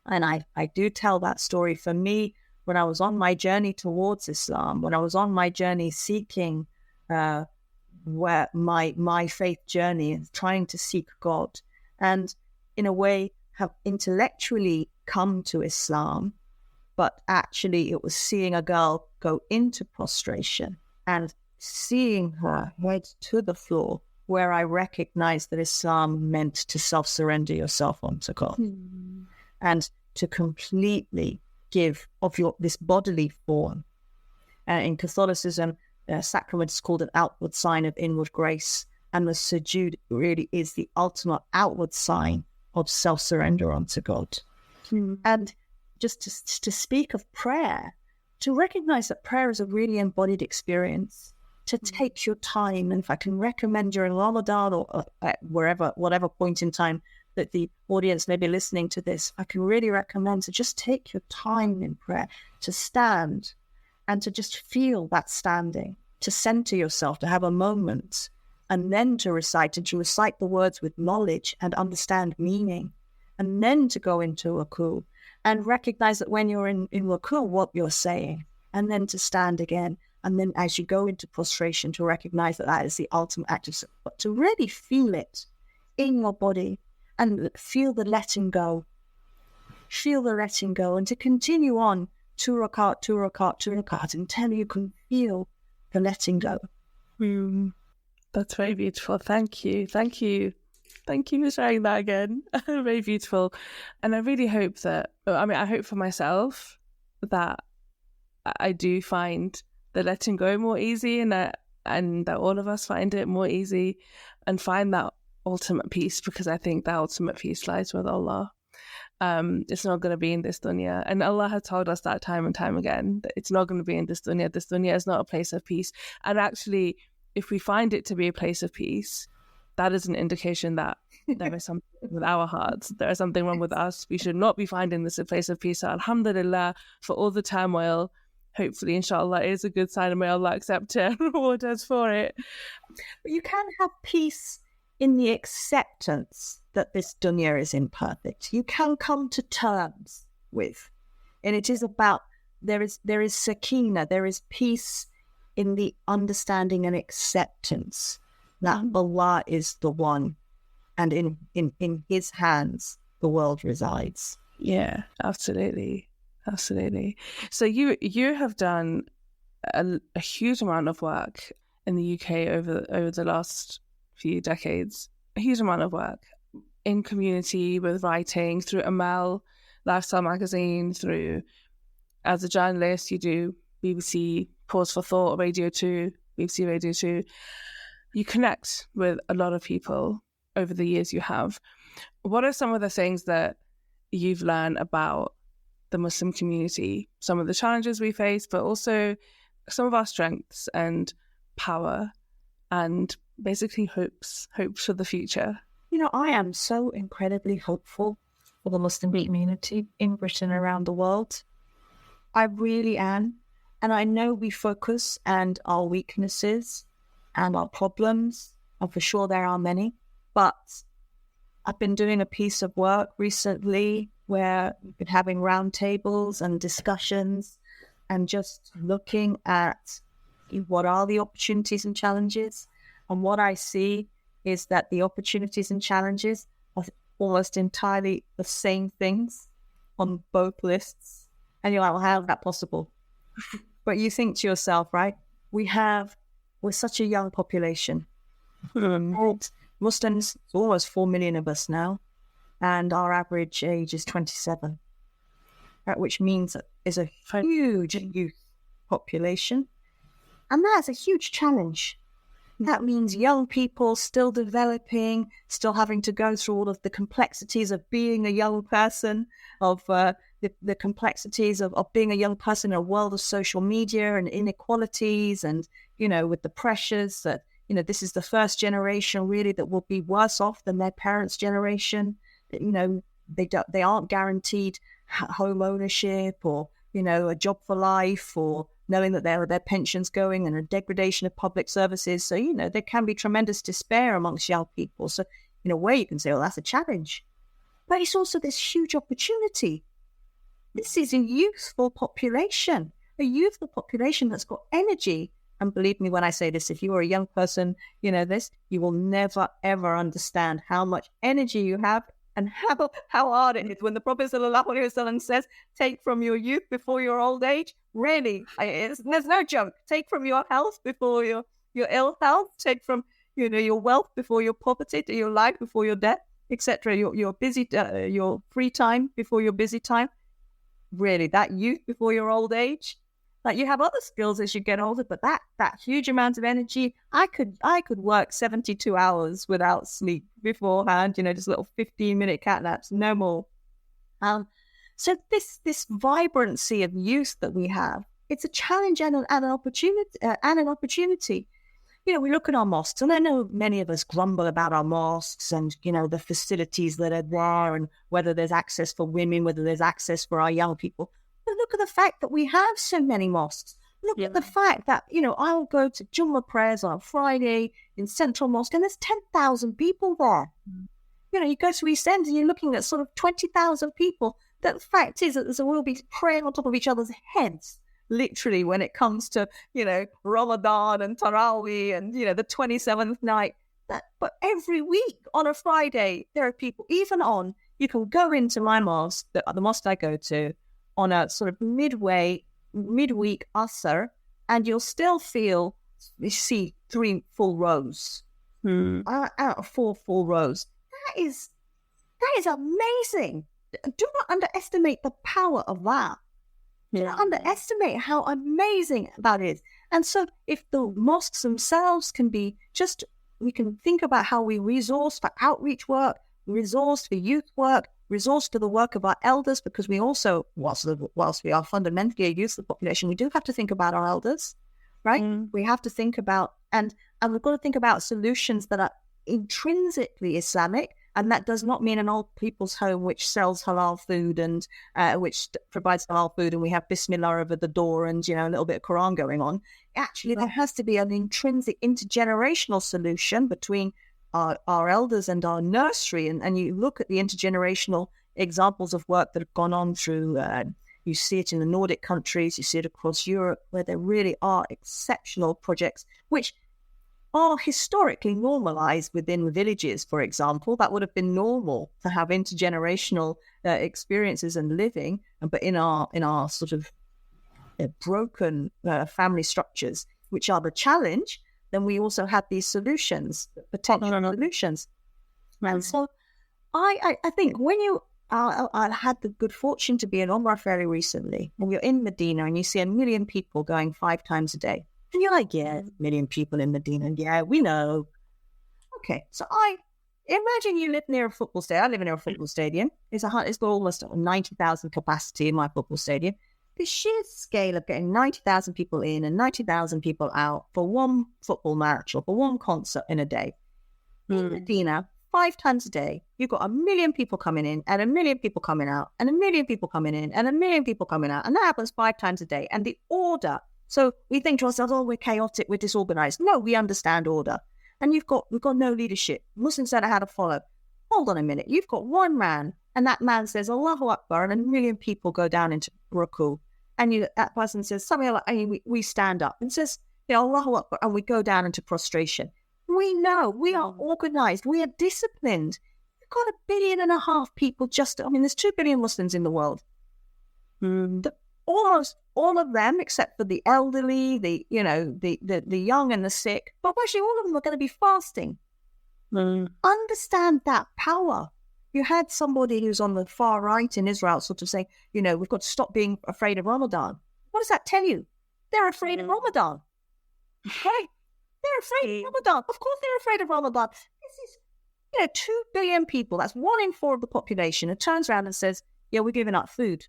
[SPEAKER 2] and I do tell that story, for me, when I was on my journey towards Islam, when I was on my journey seeking where my faith journey and trying to seek God, and in a way have intellectually come to Islam, but actually it was seeing a girl go into prostration and seeing her head to the floor, where I recognized that Islam meant to self-surrender yourself onto God and to completely give of this bodily form. In Catholicism, sacrament is called an outward sign of inward grace, and the sujood really is the ultimate outward sign of self-surrender unto God. And just to speak of prayer, to recognize that prayer is a really embodied experience, to take your time. And if I can recommend during Ramadan or whatever point in time that the audience may be listening to this, I can really recommend to just take your time in prayer, to stand and to just feel that standing, to center yourself, to have a moment, and then to recite the words with knowledge and understand meaning, and then to go into ruku and recognize that when you're in ruku, what you're saying, and then to stand again. And then as you go into prostration, to recognize that is the ultimate act of support, but to really feel it in your body and feel the letting go, and to continue on two rakat until you can feel the letting go.
[SPEAKER 1] That's very beautiful. Thank you for sharing that again. Very beautiful. And I really hope I hope for myself that I do find the letting go more easy, and that all of us find it more easy and find that ultimate peace, because I think that ultimate peace lies with Allah. It's not going to be in this dunya, and Allah has told us that time and time again, that it's not going to be in this dunya. This dunya is not a place of peace. And actually, if we find it to be a place of peace, that is an indication that there is something with our hearts. There is something wrong with us. We should not be finding this a place of peace. So alhamdulillah for all the turmoil hopefully, inshallah, is a good sign and may Allah accept it and reward us for it.
[SPEAKER 2] But you can have peace in the acceptance that this dunya is imperfect. You can come to terms with, and it is about, there is sakina, there is peace in the understanding and acceptance that Allah is the one, and in His hands the world resides.
[SPEAKER 1] Yeah, absolutely. So you have done a huge amount of work in the UK over the last few decades. A huge amount of work in community, with writing, through Amal Lifestyle Magazine, through, as a journalist, you do BBC Pause for Thought, Radio 2, BBC Radio 2. You connect with a lot of people over the years you have. What are some of the things that you've learned about the Muslim community, some of the challenges we face, but also some of our strengths and power and basically hopes for the future?
[SPEAKER 2] I am so incredibly hopeful for the Muslim community in Britain and around the world. I really am. And I know we focus and our weaknesses and our problems, and for sure there are many, but I've been doing a piece of work recently where we've been having roundtables and discussions and just looking at what are the opportunities and challenges. And what I see is that the opportunities and challenges are almost entirely the same things on both lists. And you're like, well, how is that possible? But you think to yourself, right? We're such a young population. Muslims, almost 4 million of us now, and our average age is 27, right, which means that there's a huge youth population, and that's a huge challenge. That means young people still developing, still having to go through all of the complexities of being a young person, of the complexities of being a young person in a world of social media and inequalities, and, with the pressures that, this is the first generation really that will be worse off than their parents' generation. They aren't guaranteed home ownership or, a job for life, or knowing that their pension's going, and a degradation of public services. So, there can be tremendous despair amongst young people. So, in a way, you can say, well, that's a challenge. But it's also this huge opportunity. This is a youthful population that's got energy. And believe me when I say this, if you are a young person, you will never, ever understand how much energy you have and how hard it is. When the Prophet ﷺ says, take from your youth before your old age, really, there's no joke. Take from your health before your ill health. Take from your wealth before your poverty, to your life before your death, etc. Your busy, your free time before your busy time. Really, that youth before your old age. Like, you have other skills as you get older, but that huge amount of energy, I could work 72 hours without sleep beforehand, just little 15-minute cat naps, no more. So this vibrancy of youth that we have, it's a challenge and an opportunity. We look at our mosques, and I know many of us grumble about our mosques and, the facilities that are there, and whether there's access for women, whether there's access for our young people. But look at the fact that we have so many mosques. Look at the fact that, I'll go to Jummah prayers on a Friday in Central Mosque, and there's 10,000 people there. You go to East End and you're looking at sort of 20,000 people. The fact is that we'll be praying on top of each other's heads, literally, when it comes to, Ramadan and Taraweeh and, the 27th night. But every week on a Friday, there are people, you can go into my mosque, the mosque I go to, on a sort of midweek Asr, and you'll still see 3 full rows out of 4 full rows. That is amazing. Do not underestimate the power of that. Do not underestimate how amazing that is. And so if the mosques themselves can be we can think about how we resource for outreach work, resource for youth work, resource to the work of our elders, because we also, whilst we are fundamentally a youthful population, we do have to think about our elders, right? We have to think about, and we've got to think about solutions that are intrinsically Islamic, And that does not mean an old people's home which sells halal food and which provides halal food, and we have Bismillah over the door and, a little bit of Quran going on. Actually, there has to be an intrinsic intergenerational solution between our elders and our nursery. And you look at the intergenerational examples of work that have gone on through, you see it in the Nordic countries, you see it across Europe, where there really are exceptional projects which are historically normalized within villages, for example. That would have been normal to have intergenerational experiences and living, but in our sort of broken family structures, which are the challenge, then we also have these solutions, potential solutions. And so I think when I had the good fortune to be in Umrah fairly recently, and you're in Medina and you see 1 million people going 5 times a day. And you're like, yeah, 1 million people in Medina. Yeah, we know. Okay, so I imagine you live near a football stadium. I live near a football stadium. It's got almost 90,000 capacity in my football stadium. The sheer scale of getting 90,000 people in and 90,000 people out for one football match or for one concert in a day. In Medina, 5 times a day, you've got 1 million people coming in and 1 million people coming out and 1 million people coming in and 1 million people coming out. And that happens 5 times a day. And the order... So we think to ourselves, oh, we're chaotic, we're disorganized. No, we understand order. And we've got no leadership. Muslims don't know how to follow. Hold on a minute. You've got one man, and that man says, Allahu Akbar, and 1 million people go down into ruku. And that person says something like, and we stand up and says, Allahu Akbar, and we go down into prostration. We know, we are organized, we are disciplined. We've got 1.5 billion people there's 2 billion Muslims in the world. Almost all of them, except for the elderly, the young and the sick, but actually all of them are going to be fasting. Understand that power. You had somebody who's on the far right in Israel sort of saying, we've got to stop being afraid of Ramadan. What does that tell you? They're afraid of Ramadan. Right? They're afraid of Ramadan. Of course they're afraid of Ramadan. This is, 2 billion people. That's 1 in 4 of the population. It turns around and says, yeah, we're giving up food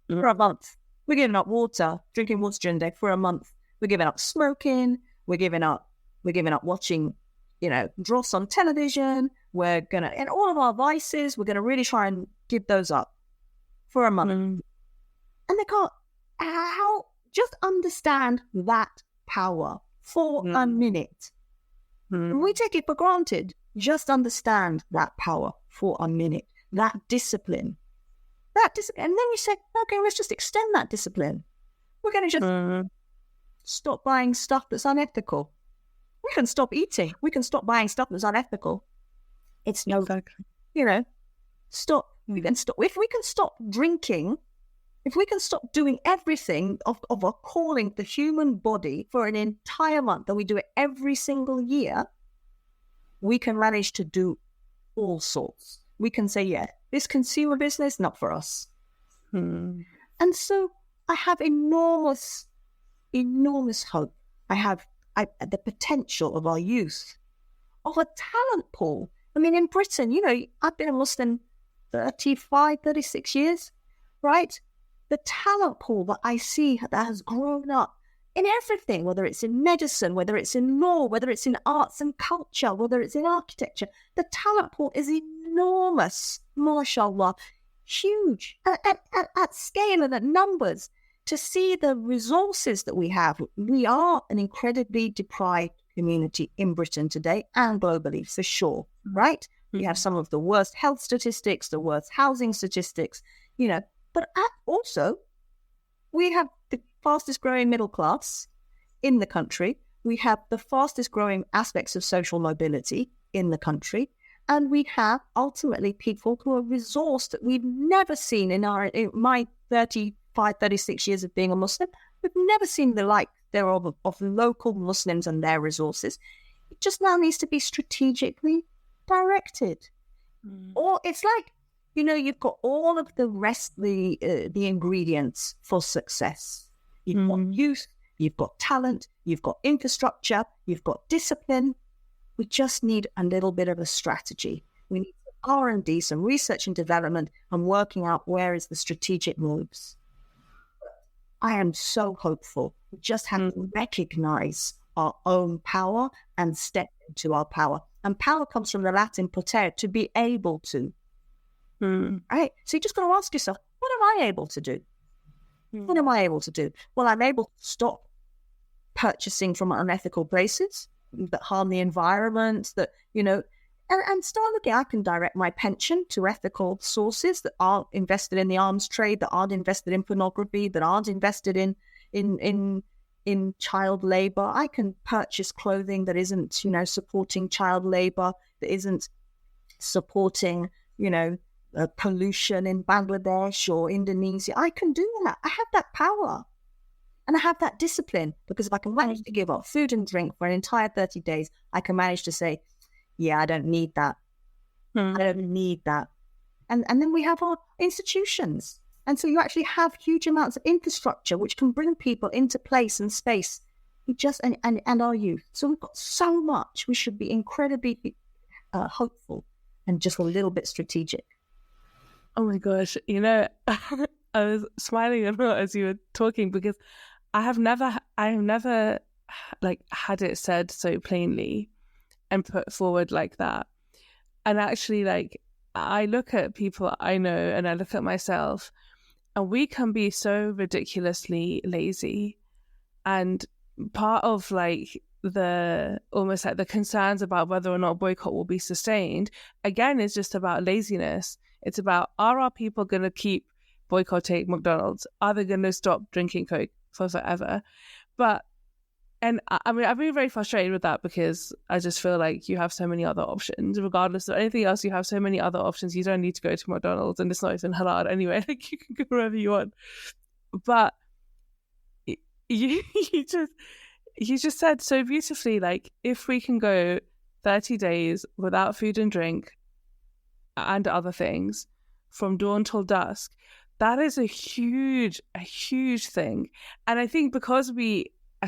[SPEAKER 2] for a month. We're giving up water, drinking water during the day for a month. We're giving up smoking. We're giving up watching, dross on television. And all of our vices, we're going to really try and give those up for a month. And they can't, just understand that power for a minute. We take it for granted. Just understand that power for a minute, that discipline. And then you say, okay, let's just extend that discipline. We're going to just stop buying stuff that's unethical. We can stop eating. We can stop buying stuff that's unethical. It's no, stop. We can stop. If we can stop drinking, if we can stop doing everything of a calling the human body for an entire month, and we do it every single year, we can manage to do all sorts. We can say, yeah, this consumer business, not for us. And so I have enormous hope. I have the potential of our youth, of a talent pool. I mean, in Britain, I've been a Muslim 36 years, right? The talent pool that I see that has grown up in everything, whether it's in medicine, whether it's in law, whether it's in arts and culture, whether it's in architecture, the talent pool is enormous, mashallah, huge, at scale and at numbers. To see the resources that we have, we are an incredibly deprived community in Britain today and globally, for sure, right? We have some of the worst health statistics, the worst housing statistics, but also we have the fastest growing middle class in the country. We have the fastest growing aspects of social mobility in the country. And we have ultimately people who are resourced that we've never seen in my 36 years of being a Muslim. We've never seen the like thereof of local Muslims and their resources. It just now needs to be strategically directed. Or it's like, you've got all of the rest, the ingredients for success. You've got youth, you've got talent, you've got infrastructure, you've got discipline. We just need a little bit of a strategy. We need R&D, some research and development, and working out where is the strategic moves. I am so hopeful. We just have to recognize our own power and step into our power. And power comes from the Latin potere, to be able to. Right? So you just got to ask yourself, what am I able to do? What am I able to do? Well, I'm able to stop purchasing from unethical places that harm the environment, that, and start looking. I can direct my pension to ethical sources that aren't invested in the arms trade, that aren't invested in pornography, that aren't invested in child labor. I can purchase clothing that isn't, supporting child labor, that isn't supporting, pollution in Bangladesh or Indonesia. I can do that. I have that power. And I have that discipline, because if I can manage to give up food and drink for an entire 30 days, I can manage to say, yeah, I don't need that. I don't need that. And then we have our institutions. And so you actually have huge amounts of infrastructure which can bring people into place and space, and our youth. So we've got so much. We should be incredibly hopeful and just a little bit strategic.
[SPEAKER 1] Oh my gosh. I was smiling a lot as you were talking, because I have never had it said so plainly and put forward like that. And actually, I look at people I know and I look at myself, and we can be so ridiculously lazy. And part of the concerns about whether or not boycott will be sustained, again, is just about laziness. It's about, are our people going to keep boycotting McDonald's? Are they going to stop drinking Coke for forever? And I mean, I've been very frustrated with that, because I just feel like you have so many other options. Regardless of anything else, you have so many other options. You don't need to go to McDonald's, and it's not even halal anyway. You can go wherever you want. But you just said so beautifully, if we can go 30 days without food and drink and other things from dawn till dusk, that is a huge thing. And I think because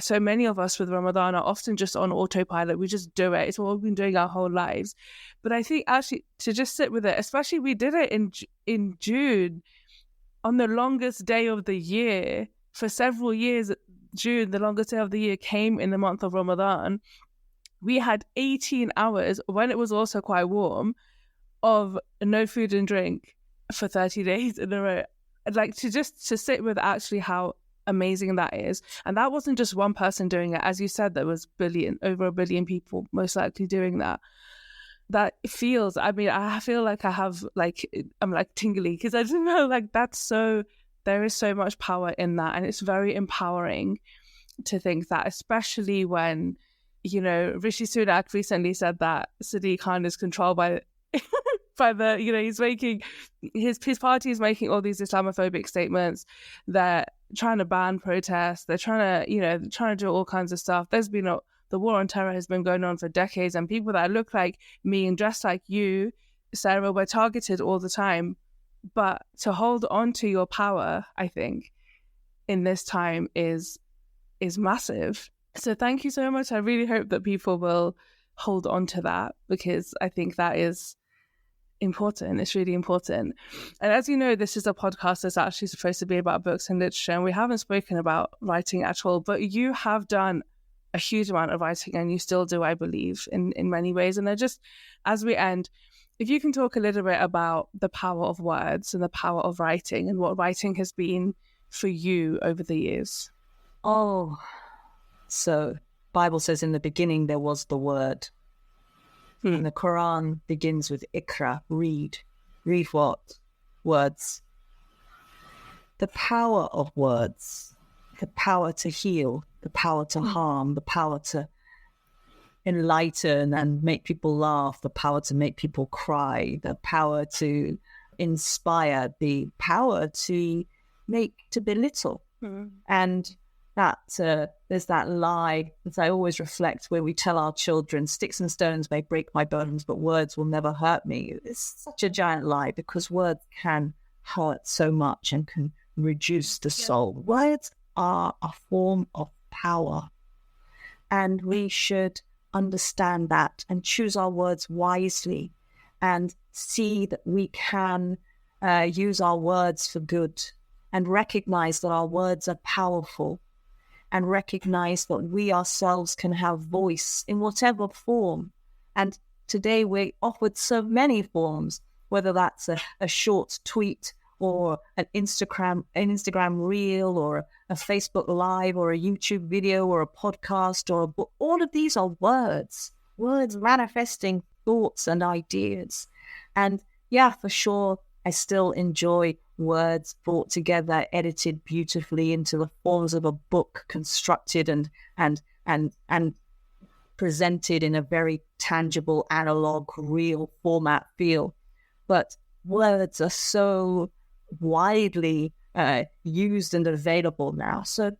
[SPEAKER 1] so many of us with Ramadan are often just on autopilot, we just do it. It's what we've been doing our whole lives. But I think actually to just sit with it, especially we did it in June, on the longest day of the year. For several years, June, the longest day of the year, came in the month of Ramadan. We had 18 hours, when it was also quite warm, of no food and drink for 30 days in a row. To sit with actually how amazing that is. And that wasn't just one person doing it. As you said, there was over a billion people most likely doing that. That feels, I mean, I feel like I have, I'm tingly, because I don't know, there is so much power in that. And it's very empowering to think that, especially when, Rishi Sunak recently said that Sadiq Khan is controlled by he's making, his party is making all these Islamophobic statements. They're trying to ban protests. They're trying to do all kinds of stuff. There's been the war on terror has been going on for decades, and people that look like me and dressed like you, Sarah, were targeted all the time. But to hold on to your power, I think, in this time is massive. So thank you so much. I really hope that people will hold on to that, because I think that is important. It's really important. And as you know, this is a podcast that's actually supposed to be about books and literature, and we haven't spoken about writing at all, but you have done a huge amount of writing, and you still do, I believe, in many ways. And I just, as we end, if you can talk a little bit about the power of words and the power of writing, and what writing has been for you over the years.
[SPEAKER 2] So Bible says in the beginning there was the word. And the Quran begins with Iqra, read. Read what? Words. The power of words, the power to heal, the power to harm, the power to enlighten and make people laugh, the power to make people cry, the power to inspire, the power to belittle. And that there's that lie that I always reflect, where we tell our children, sticks and stones may break my bones, but words will never hurt me. It's such a giant lie, because words can hurt so much and can reduce the soul. Words are a form of power, and we should understand that and choose our words wisely, and see that we can use our words for good, and recognize that our words are powerful, and recognize that we ourselves can have voice in whatever form. And today we're offered so many forms, whether that's a short tweet or an Instagram reel or a Facebook Live or a YouTube video or a podcast or a book. All of these are words manifesting thoughts and ideas. And yeah, for sure, I still enjoy words brought together, edited beautifully into the forms of a book, constructed and presented in a very tangible, analog, real format feel. But words are so widely used and available now. So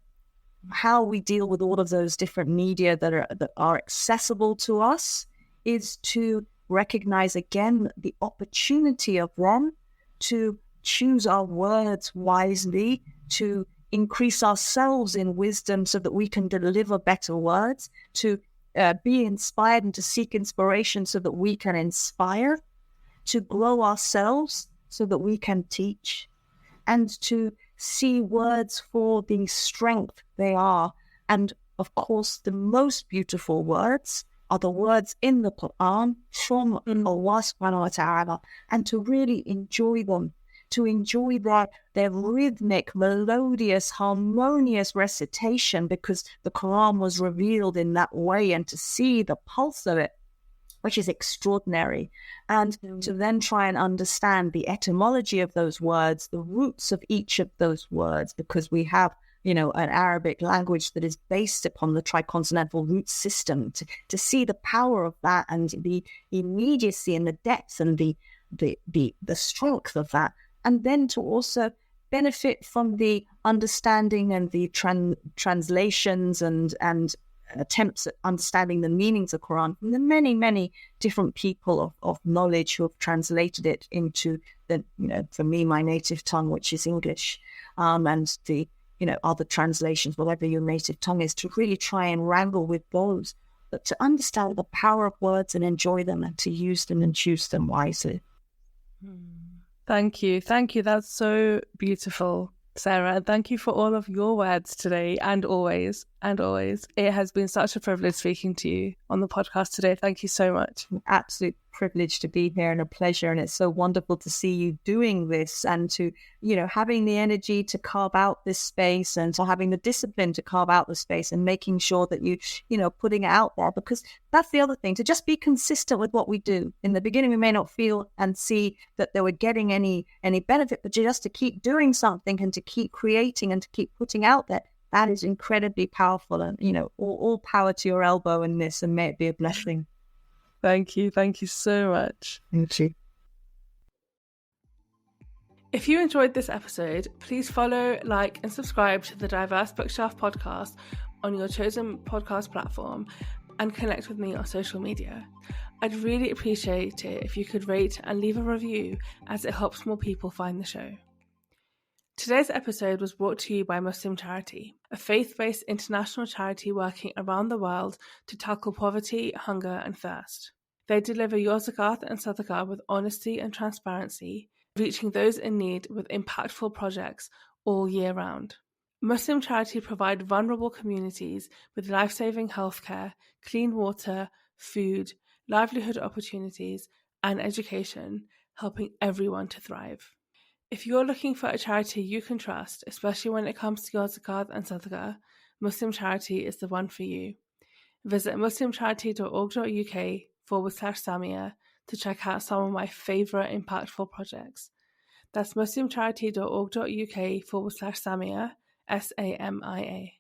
[SPEAKER 2] how we deal with all of those different media that are accessible to us is to recognize again the opportunity of them to choose our words wisely, to increase ourselves in wisdom so that we can deliver better words, to be inspired and to seek inspiration so that we can inspire, to grow ourselves so that we can teach, and to see words for the strength they are. And of course, the most beautiful words are the words in the Quran from Allah subhanahu wa ta'ala, and to really enjoy them, to enjoy their rhythmic, melodious, harmonious recitation, because the Quran was revealed in that way, and to see the pulse of it, which is extraordinary, and to then try and understand the etymology of those words, the roots of each of those words, because we have, an Arabic language that is based upon the tricontinental root system, to see the power of that and the immediacy and the depth and the strength of that, and then to also benefit from the understanding and the translations and attempts at understanding the meanings of Quran from the many, many different people of knowledge who have translated it into for me, my native tongue, which is English, and the, other translations, whatever your native tongue is, to really try and wrangle with those, but to understand the power of words and enjoy them and to use them and choose them wisely.
[SPEAKER 1] Thank you. That's so beautiful, Sarah, and thank you for all of your words today and always. It has been such a privilege speaking to you on the podcast today. Thank you so much.
[SPEAKER 2] An absolute privilege to be here and a pleasure. And it's so wonderful to see you doing this and to, having the energy to carve out this space and to having the discipline to carve out the space and making sure that putting it out there, because that's the other thing, to just be consistent with what we do. In the beginning, we may not feel and see that they were getting any benefit, but just to keep doing something and to keep creating and to keep putting out there, that is incredibly powerful. And, all power to your elbow in this, and may it be a blessing.
[SPEAKER 1] Thank you so much.
[SPEAKER 2] Thank you.
[SPEAKER 1] If you enjoyed this episode, please follow, like, and subscribe to the Diverse Bookshelf podcast on your chosen podcast platform, and connect with me on social media. I'd really appreciate it if you could rate and leave a review, as it helps more people find the show. Today's episode was brought to you by Muslim Charity, a faith-based international charity working around the world to tackle poverty, hunger and thirst. They deliver your zakat and sadaqah with honesty and transparency, reaching those in need with impactful projects all year round. Muslim Charity provide vulnerable communities with life-saving healthcare, clean water, food, livelihood opportunities and education, helping everyone to thrive. If you're looking for a charity you can trust, especially when it comes to your zakat and sadaqah, Muslim Charity is the one for you. Visit muslimcharity.org.uk/Samia to check out some of my favourite impactful projects. That's muslimcharity.org.uk/Samia, SAMIA.